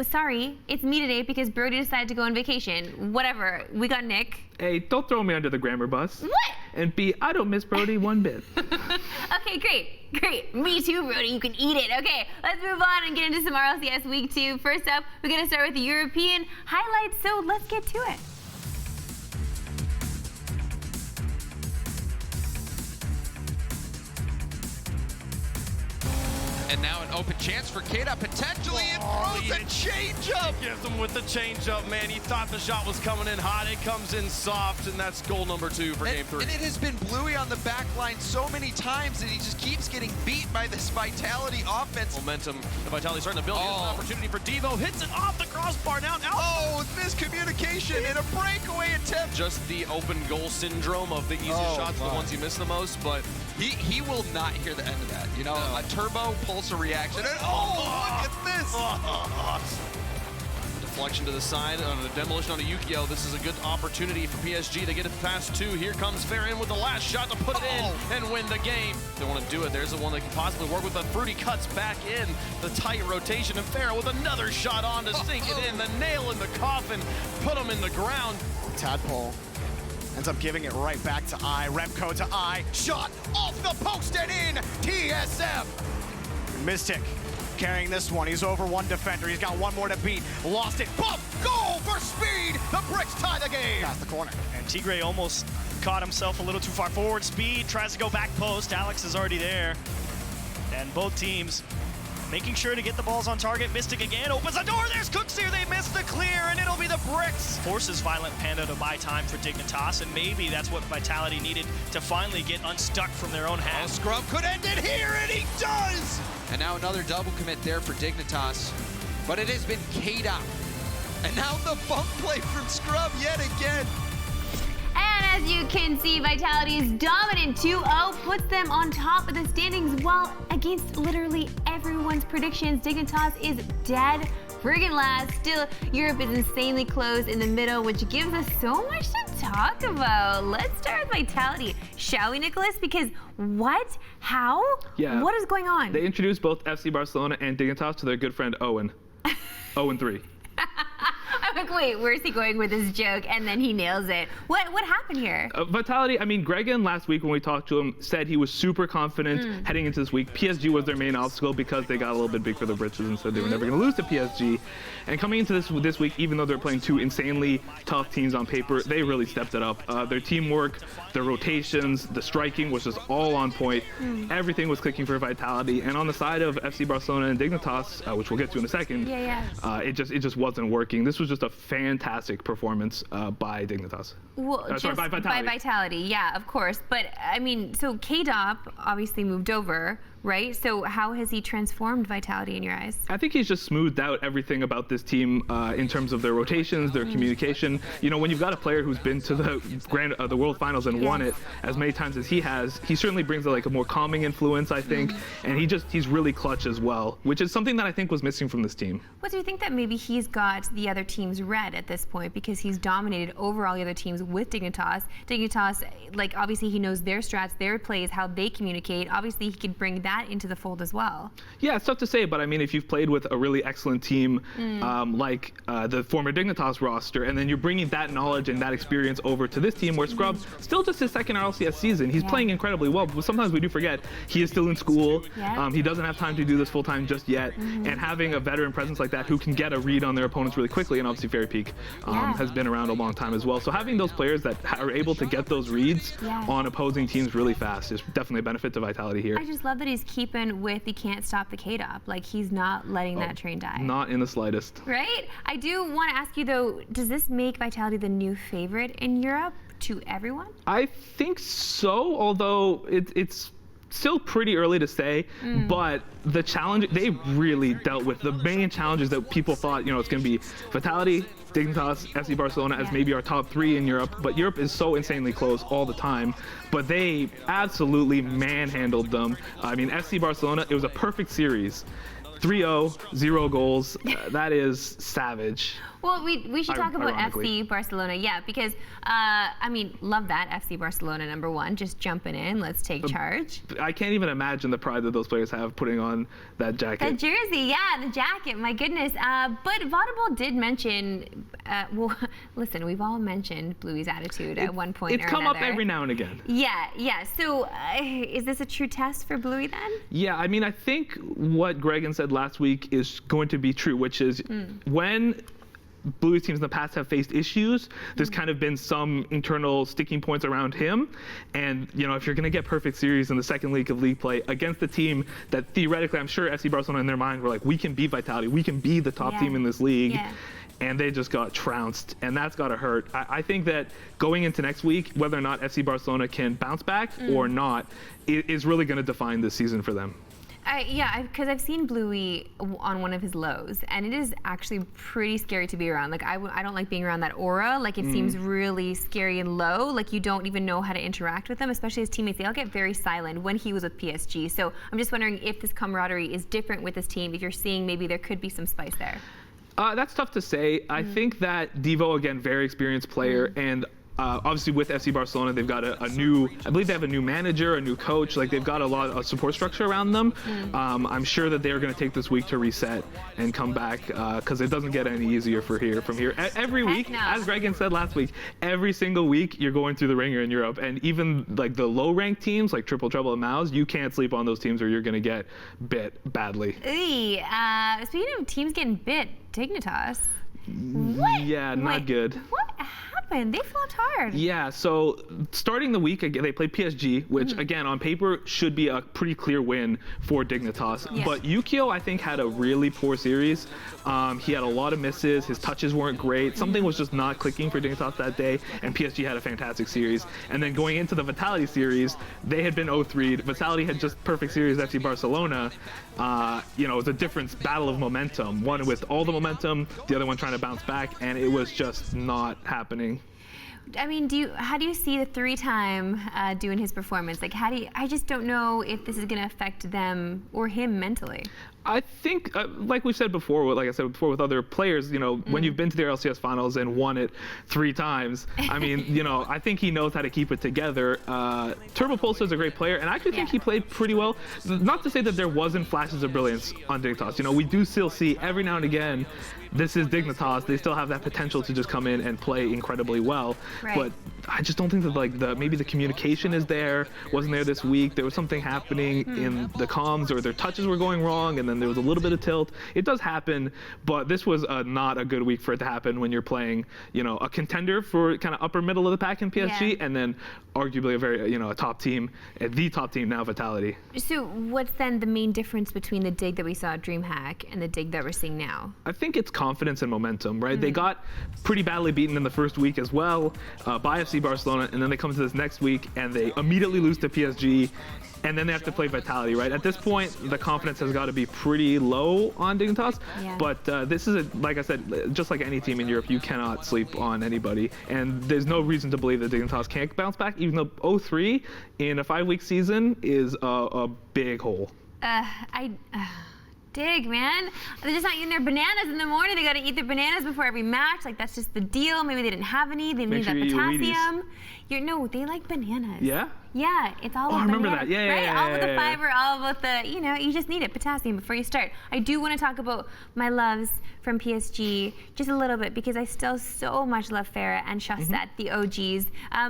sorry, it's me today because Brody decided to go on vacation. Whatever, we got Nick. A, don't throw me under the grammar bus. What? And B, I don't miss Brody one bit. Okay, great. Me too, Brody. You can eat it. Okay, let's move on and get into some RLCS Week 2. First up, we're going to start with the European highlights, so let's get to it. And now an open chance for Kata, potentially, and throws a change-up! Gives him with the change-up, man. He thought the shot was coming in hot. It comes in soft, and that's goal number 2 for Game 3. And it has been Bluey on the back line so many times that he just keeps getting beat by this Vitality offense. Momentum. The Vitality starting to build. Here's an opportunity for Devo. Hits it off the crossbar now. Miscommunication and a breakaway attempt. Just the open goal syndrome of the easy shots, the ones you miss the most, but he will not hear the end of that. You know, a turbo pulse a reaction. And look at this! Deflection to the side on a demolition on a Yukio. This is a good opportunity for PSG to get it past 2. Here comes Farron with the last shot to put it in and win the game. They want to do it. There's the one they can possibly work with, but Fruity cuts back in the tight rotation, and Farron with another shot on to sink it in. The nail in the coffin, put him in the ground. Tadpole ends up giving it right back to I. Repco to I. Shot off the post and in. TSM. Mystic carrying this one. He's over one defender. He's got one more to beat. Lost it. Bump! Goal for Speed! The Bricks tie the game. Past the corner. And Tigre almost caught himself a little too far forward. Speed tries to go back post. Alex is already there. And both teams making sure to get the balls on target. Mystic again opens the door. There's Cooks here. They missed the clear, and it'll be the Bricks. Forces Violent Panda to buy time for Dignitas, and maybe that's what Vitality needed to finally get unstuck from their own hands. Scrub could end it here, and he does! And now another double commit there for Dignitas, but it has been Kata. And now the bump play from Scrub yet again. And as As you can see, Vitality's dominant 2-0 puts them on top of the standings, while against literally everyone's predictions, Dignitas is dead friggin' last. Still, Europe is insanely close in the middle, which gives us so much to talk about. Let's start with Vitality, shall we, Nicholas? Because what? How? Yeah. What is going on? They introduced both FC Barcelona and Dignitas to their good friend Owen. 0-3. I'm like, wait, where's he going with this joke? And then he nails it. What happened here? Vitality, I mean, Gregan last week when we talked to him said he was super confident heading into this week. PSG was their main obstacle because they got a little bit big for their britches and said they were never going to lose to PSG. And coming into this week, even though they're playing two insanely tough teams on paper, they really stepped it up. Their teamwork, their rotations, the striking was just all on point. Everything was clicking for Vitality. And on the side of FC Barcelona and Dignitas, which we'll get to in a second, it just wasn't working. This was just a fantastic performance by Dignitas. Well, sorry, by Vitality. By Vitality, yeah, of course. But I mean, so KDOP obviously moved over, right? So how has he transformed Vitality in your eyes? I think he's just smoothed out everything about this team in terms of their rotations, their communication. You know, when you've got a player who's been to the World Finals and won it as many times as he has, he certainly brings a more calming influence, I think, and he's really clutch as well, which is something that I think was missing from this team. Well, do you think that maybe he's got the other teams read at this point because he's dominated over all the other teams with Dignitas? Dignitas, like, obviously he knows their strats, their plays, how they communicate. Obviously he could bring that into the fold as well. Yeah, it's tough to say, but I mean, if you've played with a really excellent team like the former Dignitas roster, and then you're bringing that knowledge and that experience over to this team where Scrub, still just his second RLCS season, he's playing incredibly well, but sometimes we do forget he is still in school. He doesn't have time to do this full time just yet, and having a veteran presence like that who can get a read on their opponents really quickly, and obviously Fairy Peak has been around a long time as well. So having those players that are able to get those reads on opposing teams really fast is definitely a benefit to Vitality here. I just love that he's keeping with the can't stop the KDOP. Like, he's not letting that train die. Not in the slightest. Right? I do want to ask you though, does this make Vitality the new favorite in Europe to everyone? I think so, although it's still pretty early to say, but the challenge, they really dealt with the main challenges that people thought, it's going to be Vitality, Dignitas, FC Barcelona as maybe our top three in Europe, but Europe is so insanely close all the time, but they absolutely manhandled them. I mean, FC Barcelona, it was a perfect series. 3-0, 0 goals. That is savage. Well, we should talk about FC Barcelona, yeah, because, I mean, love that, FC Barcelona, number one, just jumping in, let's take charge. I can't even imagine the pride that those players have putting on that jacket. The jersey, yeah, the jacket, my goodness. But Vaudeville did mention, well, listen, we've all mentioned Bluey's attitude at one point or another. It's come up every now and again. Yeah, so is this a true test for Bluey then? Yeah, I mean, I think what Gregan said last week is going to be true, which is when Blues teams in the past have faced issues, there's kind of been some internal sticking points around him. And, if you're going to get perfect series in the second league of league play against a team that theoretically, I'm sure FC Barcelona in their mind were like, we can beat Vitality, we can be the top team in this league. And they just got trounced, and that's got to hurt. I think that going into next week, whether or not FC Barcelona can bounce back or not, is really going to define this season for them. Yeah, because I've seen Bluey on one of his lows, and it is actually pretty scary to be around. Like, I don't like being around that aura. Like, it seems really scary and low. Like, you don't even know how to interact with them, especially his teammates. They all get very silent when he was with PSG. So I'm just wondering if this camaraderie is different with this team, if you're seeing maybe there could be some spice there. That's tough to say. I think that Devo, again, very experienced player, and obviously with FC Barcelona, they've got I believe they have a new manager, a new coach, like they've got a lot of support structure around them. I'm sure that they're going to take this week to reset and come back because it doesn't get any easier from here. Every week, as Gregan said last week, every single week you're going through the ringer in Europe, and even like the low-ranked teams like Triple Trouble and Mouse, you can't sleep on those teams or you're going to get bit badly. Speaking of teams getting bit, Dignitas. What? Yeah, not good. What happened? They flopped hard. Yeah, so starting the week, they played PSG, which again, on paper, should be a pretty clear win for Dignitas. Yes. But Yukio, I think, had a really poor series. He had a lot of misses. His touches weren't great. Something was just not clicking for Dignitas that day, and PSG had a fantastic series. And then going into the Vitality series, they had been 0-3'd. Vitality had just perfect series FC Barcelona. It was a different battle of momentum. One with all the momentum, the other one trying to bounce back, and it was just not happening. I mean, how do you see the 3-time doing his performance? Like, I just don't know if this is going to affect them or him mentally. I think, like we said before, like I said before with other players, you know, when you've been to the RLCS finals and won it 3 times, I mean, you know, I think he knows how to keep it together. Turbo Pulse is a great player, and I actually think he played pretty well. Not to say that there wasn't flashes of brilliance on Dignitas. You know, we do still see every now and again, this is Dignitas. They still have that potential to just come in and play incredibly well. Right. But I just don't think that like maybe the communication is there. Wasn't there this week. There was something happening in the comms, or their touches were going wrong, and then there was a little bit of tilt. It does happen, but this was not a good week for it to happen when you're playing, you know, a contender for kind of upper middle of the pack in PSG, and then arguably a very, you know, a top team, the top team now, Vitality. So what's then the main difference between the dig that we saw at DreamHack and the dig that we're seeing now? I think it's confidence and momentum, right? They got pretty badly beaten in the first week as well by FC Barcelona, and then they come to this next week and they immediately lose to PSG, and then they have to play Vitality, right? At this point, the confidence has got to be pretty low on Dignitas, but this is, like I said, just like any team in Europe, you cannot sleep on anybody, and there's no reason to believe that Dignitas can't bounce back, even though 0-3 in a 5-week season is a big hole. Dig, man. They're just not eating their bananas in the morning. They got to eat their bananas before every match. Like, that's just the deal. Maybe they didn't have any. They need that potassium. No, they like bananas. Yeah? Yeah, it's all about I remember bananas, that. Yeah, right? yeah, all about the fiber, all about the, you know, you just need it, potassium, before you start. I do want to talk about my loves from PSG just a little bit, because I still so much love Farah and Chaussette, the OGs.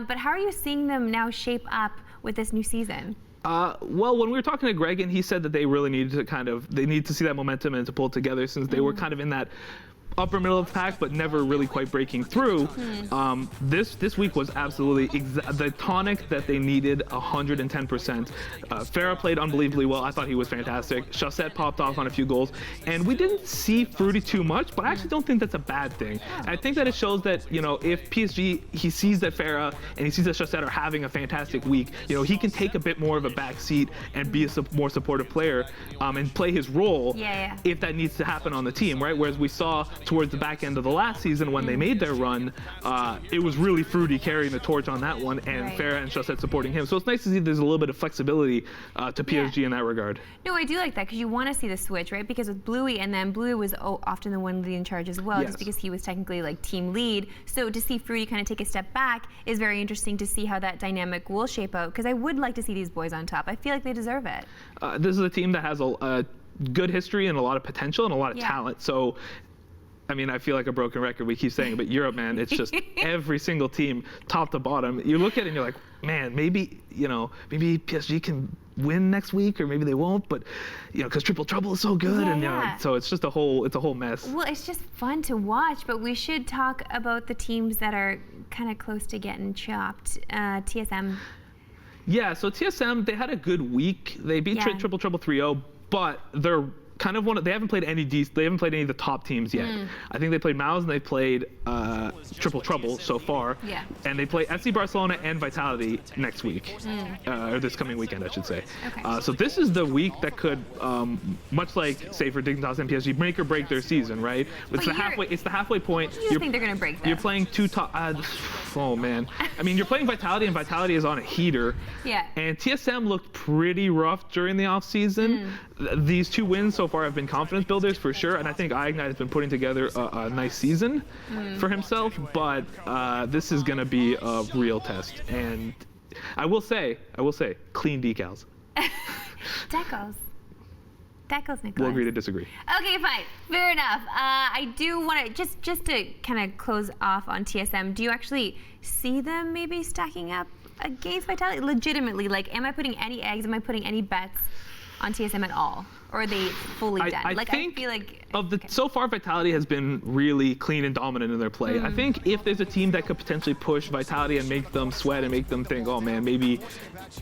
But how are you seeing them now shape up with this new season? Well, when we were talking to Greg, and he said that they really needed to they need to see that momentum and to pull it together, since they were kind of in that upper middle of the pack, but never really quite breaking through. This week was absolutely the tonic that they needed, 110%. Farah played unbelievably well. I thought he was fantastic. Chaussette popped off on a few goals, and we didn't see Fruity too much, but I actually don't think that's a bad thing. I think that it shows that, you know, if PSG, he sees that Farah and he sees that Chaussette are having a fantastic week, you know, he can take a bit more of a back seat and be a more supportive player and play his role if that needs to happen on the team, right? Whereas we saw towards the back end of the last season when they made their run, it was really Fruity carrying the torch on that one, and Farah and Chaussette supporting him. So it's nice to see there's a little bit of flexibility to PSG in that regard. No, I do like that, because you want to see the switch, right? Because with Bluey, and then Bluey was often the one leading charge as well, just because he was technically like team lead. So to see Fruity kind of take a step back is very interesting to see how that dynamic will shape out, because I would like to see these boys on top. I feel like they deserve it. This is a team that has a good history and a lot of potential and a lot of talent. So I mean, I feel like a broken record, we keep saying it, but Europe, man, it's just every single team, top to bottom. You look at it and you're like, man, maybe, you know, maybe PSG can win next week, or maybe they won't, but, you know, because Triple Trouble is so good, and so it's just a whole mess. Well, it's just fun to watch, but we should talk about the teams that are kind of close to getting chopped. TSM. Yeah, so TSM, they had a good week. They beat Triple Trouble 3-0, but they're kind of they haven't played any of the top teams yet. I think they played Mouse and they played Triple Trouble so far. And they play FC Barcelona and Vitality next week, or this coming weekend, I should say. So this is the week that could, much like say for Dignitas and PSG, make or break their season, right? It's the halfway point. You think they're gonna break that? You're playing two top. Oh man, I mean, you're playing Vitality, and Vitality is on a heater. And TSM looked pretty rough during the off season. These 2 wins so far have been confidence builders for sure, and I think Ignite has been putting together a nice season for himself, but this is going to be a real test. And I will say, clean decals. Decals, Nicholas. We'll agree to disagree. Okay, fine. Fair enough. I do want to, just to kind of close off on TSM, do you actually see them maybe stacking up against Vitality? Legitimately, like, am I putting any eggs, am I putting any bets on TSM at all? Or are they fully done? I feel like so far Vitality has been really clean and dominant in their play. I think if there's a team that could potentially push Vitality and make them sweat and make them think, oh man, maybe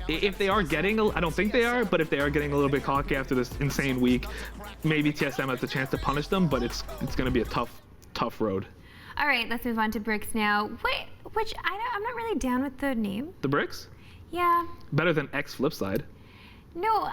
if they are getting, I don't think they are, but if they are getting a little bit cocky after this insane week, maybe TSM has a chance to punish them, but it's going to be a tough road. All right, let's move on to Bricks now. Which I'm not really down with the name. The Bricks? Yeah. Better than X Flipside. No,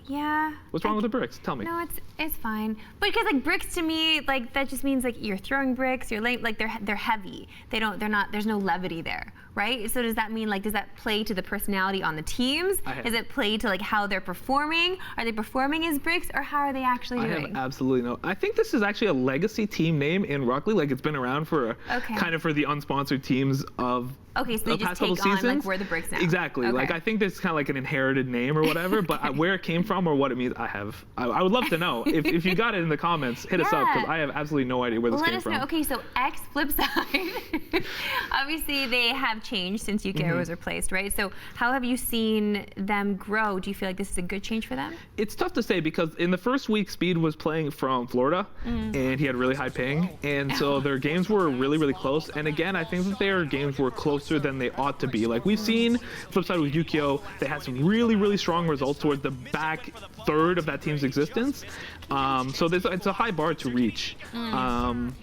Yeah. What's wrong with the bricks? Tell me. No, it's fine. But because like bricks to me, like that just means like you're throwing bricks, you're like they're heavy. They're not. There's no levity there, right? So does that mean like does that play to the personality on the teams? Does it play to like how they're performing? Are they performing as bricks, or how are they actually doing? I have absolutely no. I think this is actually a legacy team name in Rocket League. Like it's been around for kind of for the unsponsored teams of. Okay, so they just take on like we're the bricks now. Exactly. Okay. Like I think this is kind of like an inherited name or whatever, but where it came from or what it means, I would love to know. If you got it in the comments, hit us up because I have absolutely no idea where this came from. Let us know. Okay, so X flip side. Obviously, they have changed since Yukio was replaced, right? So how have you seen them grow? Do you feel like this is a good change for them? It's tough to say because in the first week, Speed was playing from Florida, and he had really high ping, and so their games were really, really close. And again, I think that their games were closer than they ought to be. Like we've seen, flip side with Yukio, they had some really, really strong results towards the back third of that team's existence. So it's a high bar to reach. So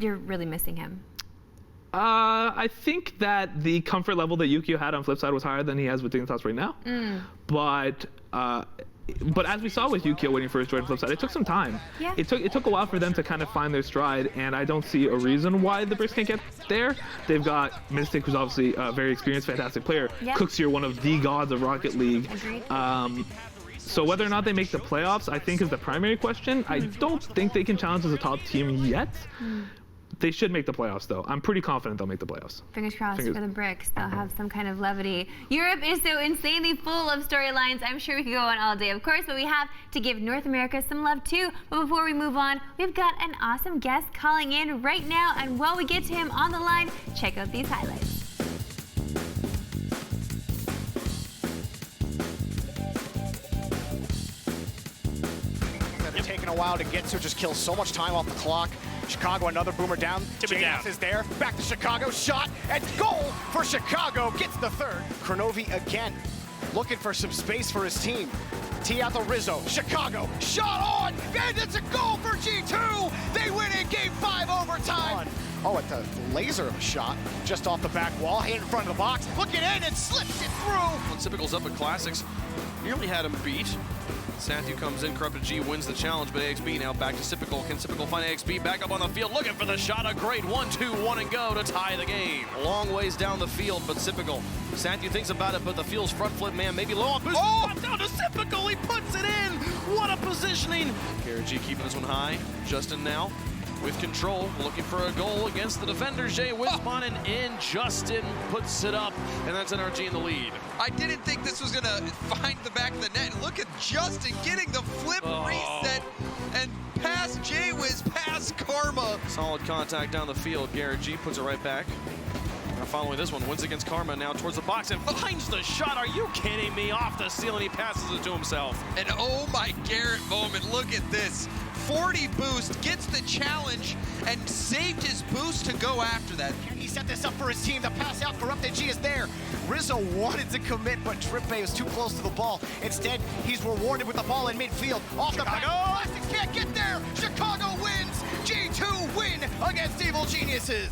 you're really missing him. I think that the comfort level that Yukio had on flip side was higher than he has with Dignitas right now. But as we saw with Yukio when he first joined Flipside, it took some time. Yeah. It took a while for them to kind of find their stride, and I don't see a reason why the Bricks can't get there. They've got Mystic, who's obviously a very experienced, fantastic player. Yeah. Cooks, you're one of the gods of Rocket League. Agreed. So whether or not they make the playoffs, I think is the primary question. I don't think they can challenge as a top team yet. They should make the playoffs, though. I'm pretty confident they'll make the playoffs. Fingers crossed for the Bricks. They'll have some kind of levity. Europe is so insanely full of storylines. I'm sure we could go on all day, of course, but we have to give North America some love, too. But before we move on, we've got an awesome guest calling in right now. And while we get to him on the line, check out these highlights. Taking a while to get to, just kills so much time off the clock. Chicago, another boomer down. JS is there. Back to Chicago. Shot and goal for Chicago. Gets the third. Kronovi again, looking for some space for his team. Tee out the Rizzo. Chicago. Shot on. And it's a goal for G2. They win in game 5 overtime. Oh, at the laser of a shot. Just off the back wall. In front of the box. Looking in and slips it through. When Typical's up at Classics, nearly had him beat. Sathu comes in, Corrupted G wins the challenge, but AXB now back to Typical. Can Typical find AXB back up on the field, looking for the shot? A great 1-2-1 and go to tie the game. Long ways down the field, but Typical. Sathu thinks about it, but the field's front flip man maybe low on boost. Oh, down to Typical, he puts it in. What a positioning. KRG keeping this one high. Justin now with control, looking for a goal against the defenders. Jay Winspan and in. Justin puts it up, and that's NRG in the lead. I didn't think this was gonna find the back of the net. Look at Justin getting the flip reset and past Jay Wiz, past Karma. Solid contact down the field. Garrett G puts it right back. Now following this one, wins against Karma now towards the box and finds the shot. Are you kidding me? Off the ceiling, he passes it to himself. And oh my Garrett moment, look at this. 40 boost, gets the challenge, and saved his boost to go after that. He set this up for his team. The pass out, Corrupted G is there. Rizzo wanted to commit, but Trippe was too close to the ball. Instead, he's rewarded with the ball in midfield. Off the back. Plastics can't get there. Chicago wins. G2 win against Evil Geniuses.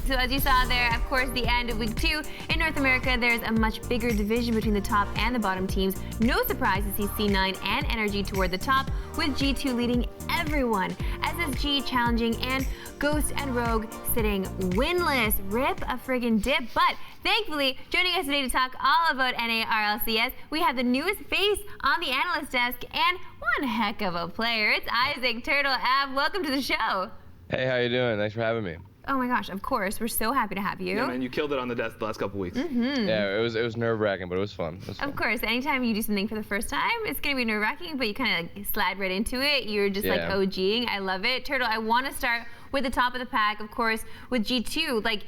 So as you saw there, of course, the end of week 2 in North America, there's a much bigger division between the top and the bottom teams. No surprise to see C9 and NRG toward the top, with G2 leading everyone. SSG challenging and Ghost and Rogue sitting winless. Rip a friggin' dip. But thankfully, joining us today to talk all about NA RLCS, we have the newest face on the analyst desk and one heck of a player. It's Isaac Turtle Av. Welcome to the show. Hey, how you doing? Thanks for having me. Oh my gosh, of course. We're so happy to have you. Yeah, man, you killed it on the desk the last couple weeks. Yeah, it was nerve-wracking, but it was fun. Of course, anytime you do something for the first time, it's going to be nerve-wracking, but you kind of slide right into it. You're just like OGing. I love it. Turtle, I want to start with the top of the pack, of course, with G2. Like,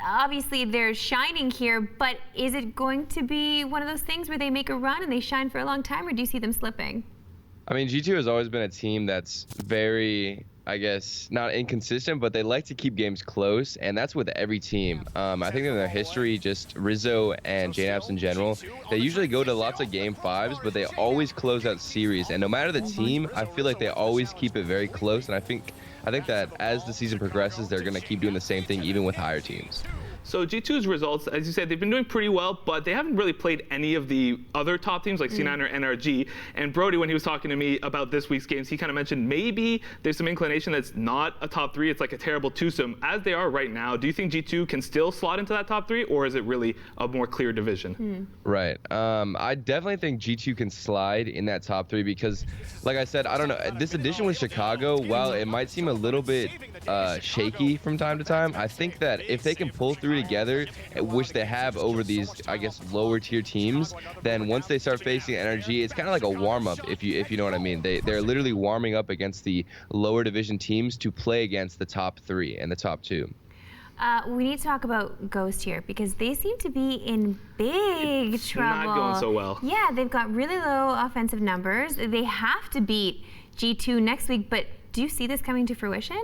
obviously, they're shining here, but is it going to be one of those things where they make a run and they shine for a long time, or do you see them slipping? I mean, G2 has always been a team that's very, I guess, not inconsistent, but they like to keep games close, and that's with every team. I think in their history, just Rizzo and JNAPS in general, they usually go to lots of game 5s, but they always close out series. And no matter the team, I feel like they always keep it very close, and I think that as the season progresses, they're going to keep doing the same thing even with higher teams. So G2's results, as you said, they've been doing pretty well, but they haven't really played any of the other top teams like C9 or NRG. And Brody, when he was talking to me about this week's games, he kind of mentioned maybe there's some inclination that's not a top 3. It's like a terrible twosome. As they are right now, do you think G2 can still slot into that top 3, or is it really a more clear division? Right. I definitely think G2 can slide in that top 3 because, like I said, I don't know. This edition with Chicago, while it might seem a little bit shaky from time to time, I think that if they can pull through together, which they have over these, I guess, lower tier teams, then once they start facing NRG, it's kind of like a warm-up, if you know what I mean. They're literally warming up against the lower division teams to play against the top 3 and the top 2. We need to talk about Ghost here because they seem to be in big trouble. Not going so well. Yeah, they've got really low offensive numbers. They have to beat G2 next week, but do you see this coming to fruition?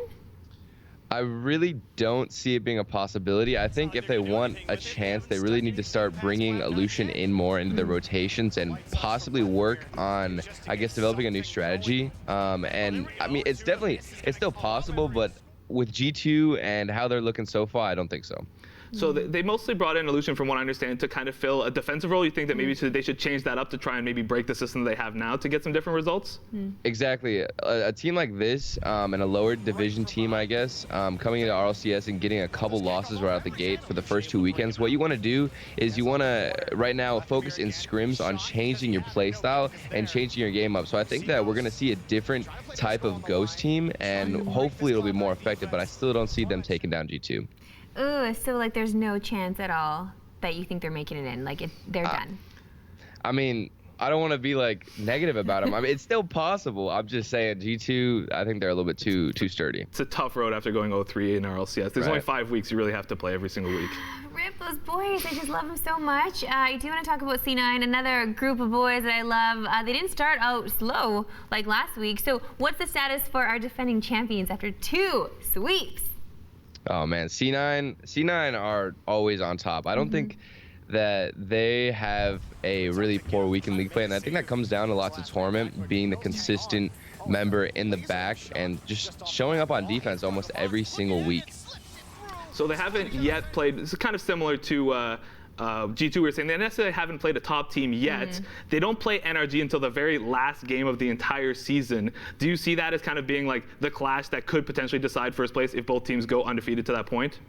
I really don't see it being a possibility. I think if they want a chance, they really need to start bringing Illusion in more into their rotations and possibly work on, I guess, developing a new strategy. And I mean, it's still possible, but with G2 and how they're looking so far, I don't think so. So they mostly brought in Illusion, from what I understand, to kind of fill a defensive role. You think that maybe they should change that up to try and maybe break the system they have now to get some different results? Exactly. A team like this, and a lower division team, I guess, coming into RLCS and getting a couple losses right out the gate for the first 2 weekends, what you want to do is you want to, right now, focus in scrims on changing your play style and changing your game up. So I think that we're going to see a different type of Ghost team, and hopefully it'll be more effective, but I still don't see them taking down G2. Ooh, so like there's no chance at all that you think they're making it in, like they're done. I mean, I don't want to be like negative about them. I mean, it's still possible. I'm just saying G2, I think they're a little bit too sturdy. It's a tough road after going 0-3 in RLCS. There's only 5 weeks you really have to play every single week. Rip those boys, I just love them so much. I do want to talk about C9, another group of boys that I love. They didn't start out slow like last week. So what's the status for our defending champions after 2 sweeps? Oh man, C9 are always on top. I don't think that they have a really poor week in league play, and I think that comes down a lot to Torment being the consistent member in the back and just showing up on defense almost every single week. So they haven't yet played. This is kind of similar to G2. We were saying they necessarily haven't played a top team yet. They don't play NRG until the very last game of the entire season. Do you see that as kind of being like the clash that could potentially decide first place if both teams go undefeated to that point?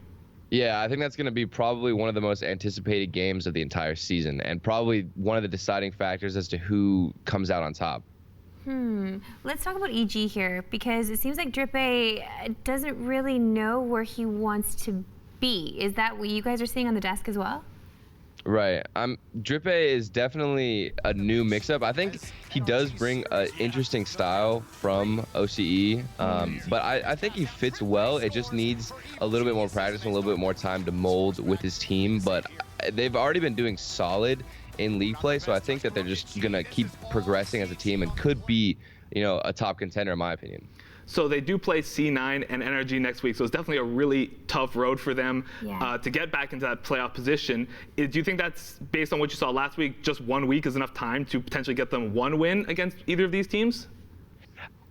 Yeah, I think that's going to be probably one of the most anticipated games of the entire season, and probably one of the deciding factors as to who comes out on top. Let's talk about EG here, because it seems like Drippe doesn't really know where he wants to be. Is that what you guys are seeing on the desk as well? Right. Drippe is definitely a new mix-up. I think he does bring an interesting style from OCE, but I think he fits well. It just needs a little bit more practice and a little bit more time to mold with his team, but they've already been doing solid in league play, so I think that they're just going to keep progressing as a team and could be, you know, a top contender in my opinion. So they do play C9 and NRG next week, so it's definitely a really tough road for them to get back into that playoff position. Do you think that's, based on what you saw last week, just 1 week is enough time to potentially get them one win against either of these teams?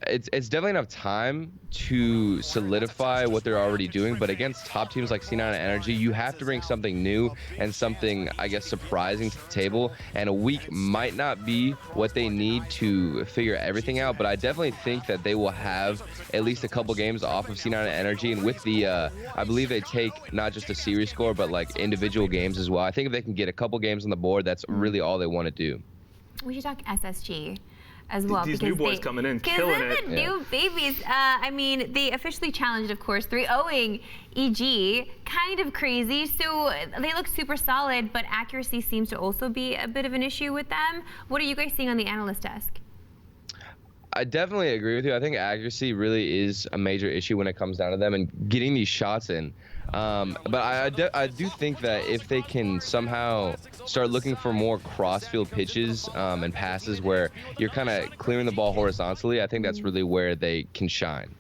It's definitely enough time to solidify what they're already doing, but against top teams like C9 and Energy, you have to bring something new and something, I guess, surprising to the table, and a week might not be what they need to figure everything out, but I definitely think that they will have at least a couple games off of C9 and Energy, and with the, I believe they take not just a series score, but like individual games as well. I think if they can get a couple games on the board, that's really all they want to do. We should talk SSG as well. These new boys coming in, killing it. The new babies. I mean, they officially challenged, of course, 3-0ing EG. Kind of crazy. So they look super solid, but accuracy seems to also be a bit of an issue with them. What are you guys seeing on the analyst desk? I definitely agree with you. I think accuracy really is a major issue when it comes down to them and getting these shots in. But I do think that if they can somehow start looking for more cross-field pitches and passes where you're kind of clearing the ball horizontally, I think that's really where they can shine.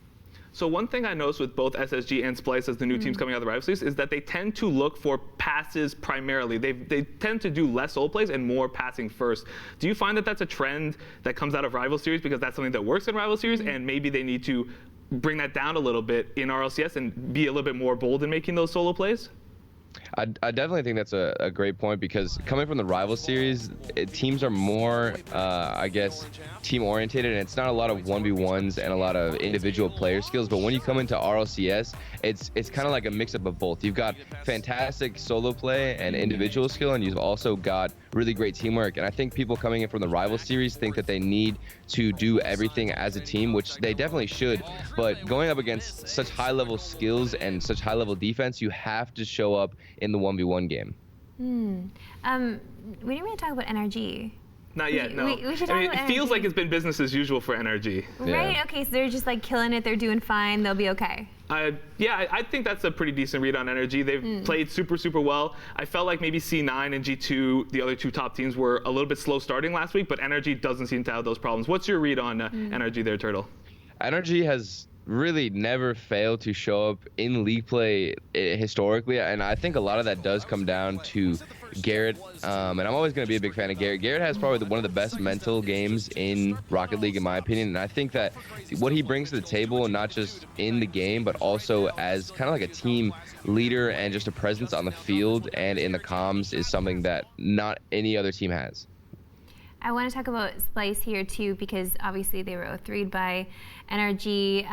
So one thing I noticed with both SSG and Splyce as the new teams coming out of the rival series is that they tend to look for passes primarily. They tend to do less solo plays and more passing first. Do you find that that's a trend that comes out of rival series because that's something that works in rival series, and maybe they need to bring that down a little bit in RLCS and be a little bit more bold in making those solo plays? I definitely think that's a great point, because coming from the rival series, teams are more, I guess, team-oriented, and it's not a lot of 1v1s and a lot of individual player skills. But when you come into RLCS, it's kind of like a mix-up of both. You've got fantastic solo play and individual skill, and you've also got really great teamwork. And I think people coming in from the rival series think that they need to do everything as a team, which they definitely should. But going up against such high-level skills and such high-level defense, you have to show up in the 1v1 game. We didn't really talk about NRG. Not yet, no. We should I talk mean, about it feels NRG. like it's been business as usual for NRG. Right? Okay, so they're just like killing it. They're doing fine. They'll be okay. Yeah, I think that's a pretty decent read on NRG. They've played super well. I felt like maybe C9 and G2, the other two top teams, were a little bit slow starting last week, but NRG doesn't seem to have those problems. What's your read on NRG there, Turtle? NRG has really never failed to show up in league play historically, and I think a lot of that does come down to Garrett, and I'm always going to be a big fan of Garrett. Garrett has probably one of the best mental games in Rocket League, in my opinion, and I think that what he brings to the table, not just in the game, but also as kind of like a team leader and just a presence on the field and in the comms, is something that not any other team has. I want to talk about Splice here too, because obviously they were 0-3'd by NRG.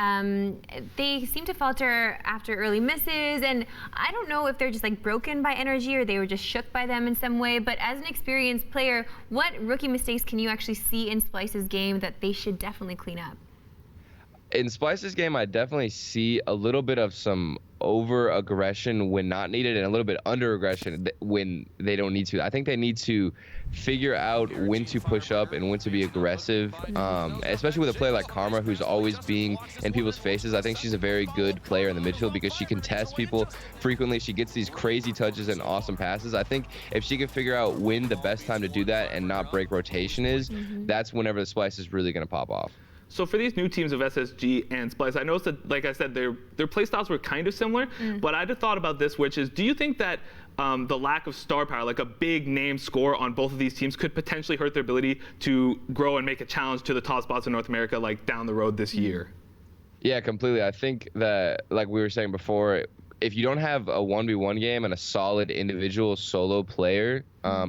They seem to falter after early misses, and I don't know if they're just like broken by NRG or they were just shook by them in some way. But as an experienced player, what rookie mistakes can you actually see in Splice's game that they should definitely clean up? In Splice's game, I definitely see a little bit of some over-aggression when not needed, and a little bit under-aggression when they don't need to. I think they need to figure out when to push up and when to be aggressive, especially with a player like Karma, who's always being in people's faces. I think she's a very good player in the midfield because she can test people frequently. She gets these crazy touches and awesome passes. I think if she can figure out when the best time to do that and not break rotation is, that's whenever the Splice is really going to pop off. So for these new teams of SSG and Splice, I noticed that, like I said, their play styles were kind of similar, but I just thought about this, which is, do you think that the lack of star power, like a big name score on both of these teams, could potentially hurt their ability to grow and make a challenge to the top spots in North America, like down the road this year? Yeah, completely. I think that, like we were saying before, if you don't have a 1v1 game and a solid individual solo player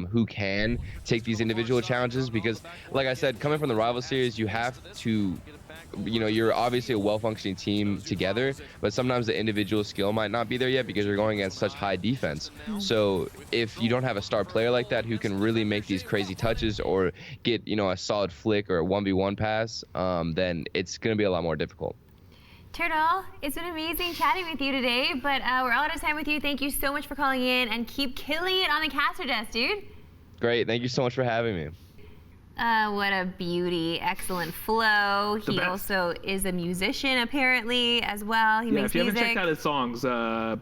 who can take these individual challenges, because like I said, coming from the rival series, you have to, you're obviously a well-functioning team together, but sometimes the individual skill might not be there yet because you're going against such high defense. So if you don't have a star player like that who can really make these crazy touches or get, a solid flick or a 1v1 pass, then it's going to be a lot more difficult. Turtle, it's been amazing chatting with you today, but we're out of time with you. Thank you so much for calling in, and keep killing it on the caster desk, dude. Great. Thank you so much for having me. What a beauty. Excellent flow. He also is a musician, apparently, as well. He makes if you music. haven't checked out his songs, they're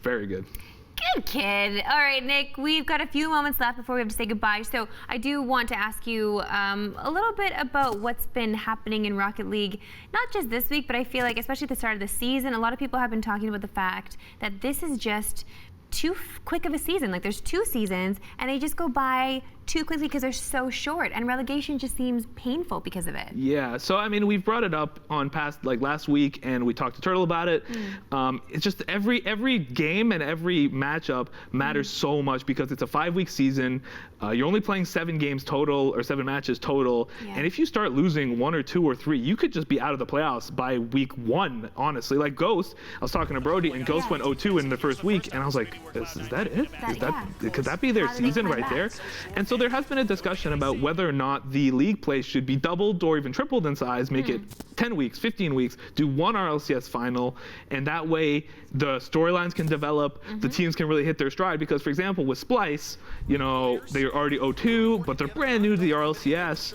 very good. Good kid. All right, Nick, we've got a few moments left before we have to say goodbye. So I do want to ask you a little bit about what's been happening in Rocket League, not just this week, but I feel like especially at the start of the season, a lot of people have been talking about the fact that this is just too quick of a season. Like there's 2 seasons and they just go by too quickly because they're so short, and relegation just seems painful because of it. Yeah, so I mean, we've brought it up on past, like last week, and we talked to Turtle about it. It's just every game and every matchup matters so much because it's a 5-week season. You're only playing 7 games total, or 7 matches total, and if you start losing 1 or 2 or 3, you could just be out of the playoffs by week 1, honestly. Like Ghost, I was talking to Brody, and Ghost went 0-2 in the first week, and I was like, is that it? Could that be their season right there? And so there has been a discussion about whether or not the league play should be doubled or even tripled in size, make it 10 weeks, 15 weeks, do 1 RLCS final, and that way the storylines can develop, the teams can really hit their stride. Because, for example, with Splice, they're already 0-2, but they're brand new to the RLCS.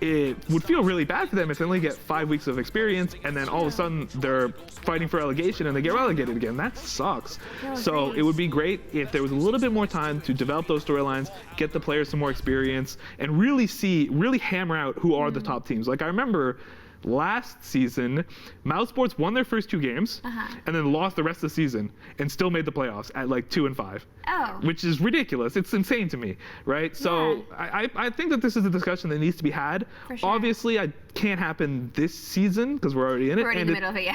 It would feel really bad for them if they only get 5 weeks of experience and then all of a sudden they're fighting for relegation and they get relegated again. That sucks. So it would be great if there was a little bit more time to develop those storylines, get the players some more experience, and really hammer out who are the top teams. Like I remember last season, Mousesports won their first 2 games and then lost the rest of the season and still made the playoffs at like 2-5. Which is ridiculous. It's insane to me, right? So I think that this is a discussion that needs to be had. Obviously, it can't happen this season because we're already in it. We're already in the middle of it,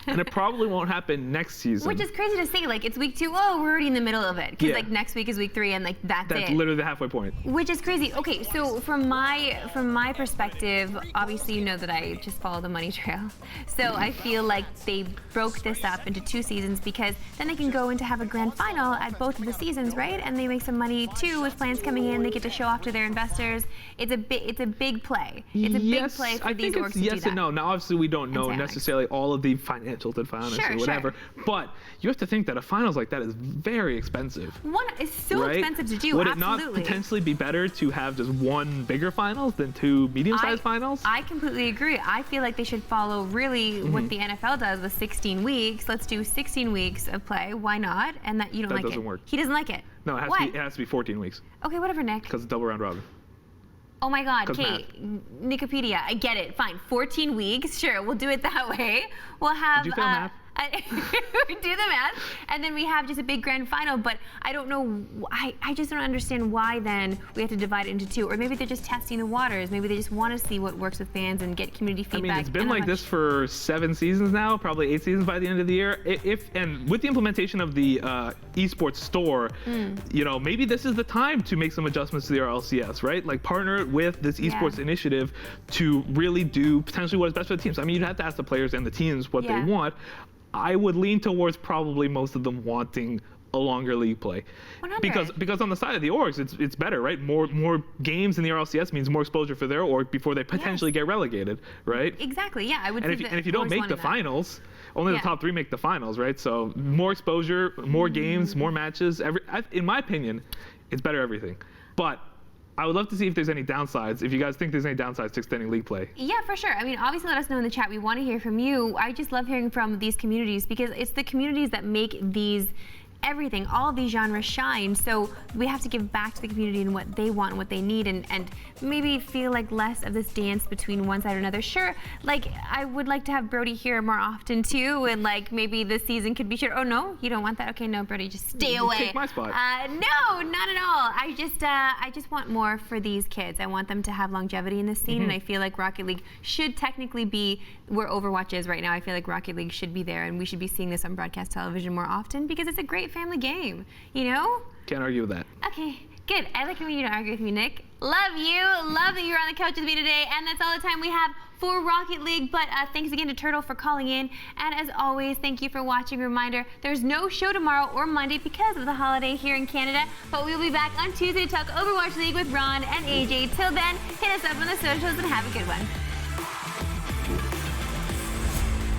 And it probably won't happen next season. Which is crazy to say. Like, it's week 2. Oh, we're already in the middle of it. Because, Yeah. like, next week is week 3, and, like, that's it. That's literally the halfway point. Which is crazy. Okay, so from my perspective, obviously you know that I just follow the money trail. So I feel like they broke this up into 2 seasons because then they can go in to have a grand final at both of the seasons, right? And they make some money too with plans coming in. They get to show off to their investors. It's a big play. It's a big play for these orgs to do that. Yes and no. Now obviously we don't know necessarily all of the financials and finances or whatever, but you have to think that a finals like that is very expensive. It's so expensive to do. Would it absolutely. not potentially be better to have just 1 bigger finals than 2 medium-sized finals? I completely agree. I feel like they should follow really what the NFL does with 16 weeks. Let's do 16 weeks of play. Why not? And that you don't like it. That doesn't work. He doesn't like it. No, it has to be 14 weeks. Okay, whatever, Nick. Because it's double round robin. Oh my God, 'Cause Kate, Nicopedia, I get it. Fine, 14 weeks. Sure, we'll do it that way. We'll have. Did you fail math? We do the math, and then we have just a big grand final. But I don't know. I just don't understand why then we have to divide it into 2. Or maybe they're just testing the waters. Maybe they just want to see what works with fans and get community feedback. I mean, it's been like this for 7 seasons now, probably 8 seasons by the end of the year. And with the implementation of the esports store, you know, maybe this is the time to make some adjustments to the RLCS, right? Like partner with this esports initiative to really do potentially what is best for the teams. I mean, you'd have to ask the players and the teams what they want. I would lean towards probably most of them wanting a longer league play, 100. because on the side of the orgs, it's better, right? More games in the RLCS means more exposure for their org before they potentially get relegated, right? Exactly. Yeah, I would. And if you don't make the finals, only the top 3 make the finals, right? So more exposure, more games, more matches. In my opinion, it's better everything, but. I would love to see if there's any downsides, if you guys think there's any downsides to extending league play. Yeah, for sure. I mean, obviously let us know in the chat. We want to hear from you. I just love hearing from these communities because it's the communities that make these everything, all of these genres shine. So we have to give back to the community and what they want and what they need and maybe feel like less of this dance between one side or another. Sure, like I would like to have Brody here more often too, and like maybe this season could be sure. Oh no, you don't want that? Okay, no, Brody, just stay away. Take my spot. No, not at all. I just want more for these kids. I want them to have longevity in this scene, and I feel like Rocket League should technically be where Overwatch is right now. I feel like Rocket League should be there, and we should be seeing this on broadcast television more often because it's a great family game, you know? Can't argue with that. Okay, good. I like when you don't argue with me, Nick. Love you. Love that you were on the couch with me today. And that's all the time we have for Rocket League. But thanks again to Turtle for calling in. And as always, thank you for watching. Reminder, there's no show tomorrow or Monday because of the holiday here in Canada. But we'll be back on Tuesday to talk Overwatch League with Ron and AJ. Till then, hit us up on the socials and have a good one.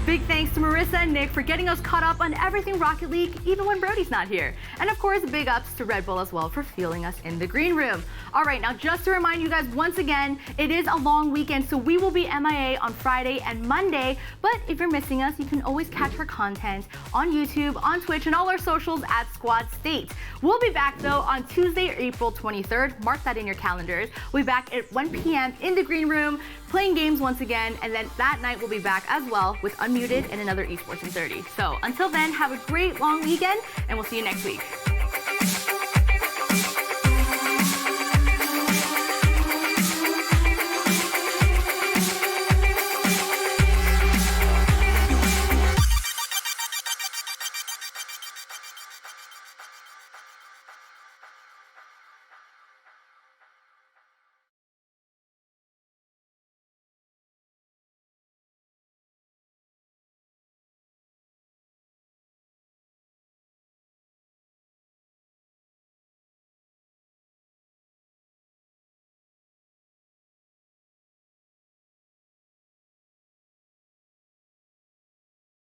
Big thanks to Marissa and Nick for getting us caught up on everything Rocket League, even when Brody's not here. And of course, big ups to Red Bull as well for fueling us in the green room. All right, now just to remind you guys once again, it is a long weekend, so we will be MIA on Friday and Monday. But if you're missing us, you can always catch our content on YouTube, on Twitch, and all our socials at Squad State. We'll be back though on Tuesday, April 23rd. Mark that in your calendars. We'll be back at 1 p.m. in the green room, playing games once again, and then that night we'll be back as well with Unmuted and another Esports in 30. So until then, have a great long weekend, and we'll see you next week.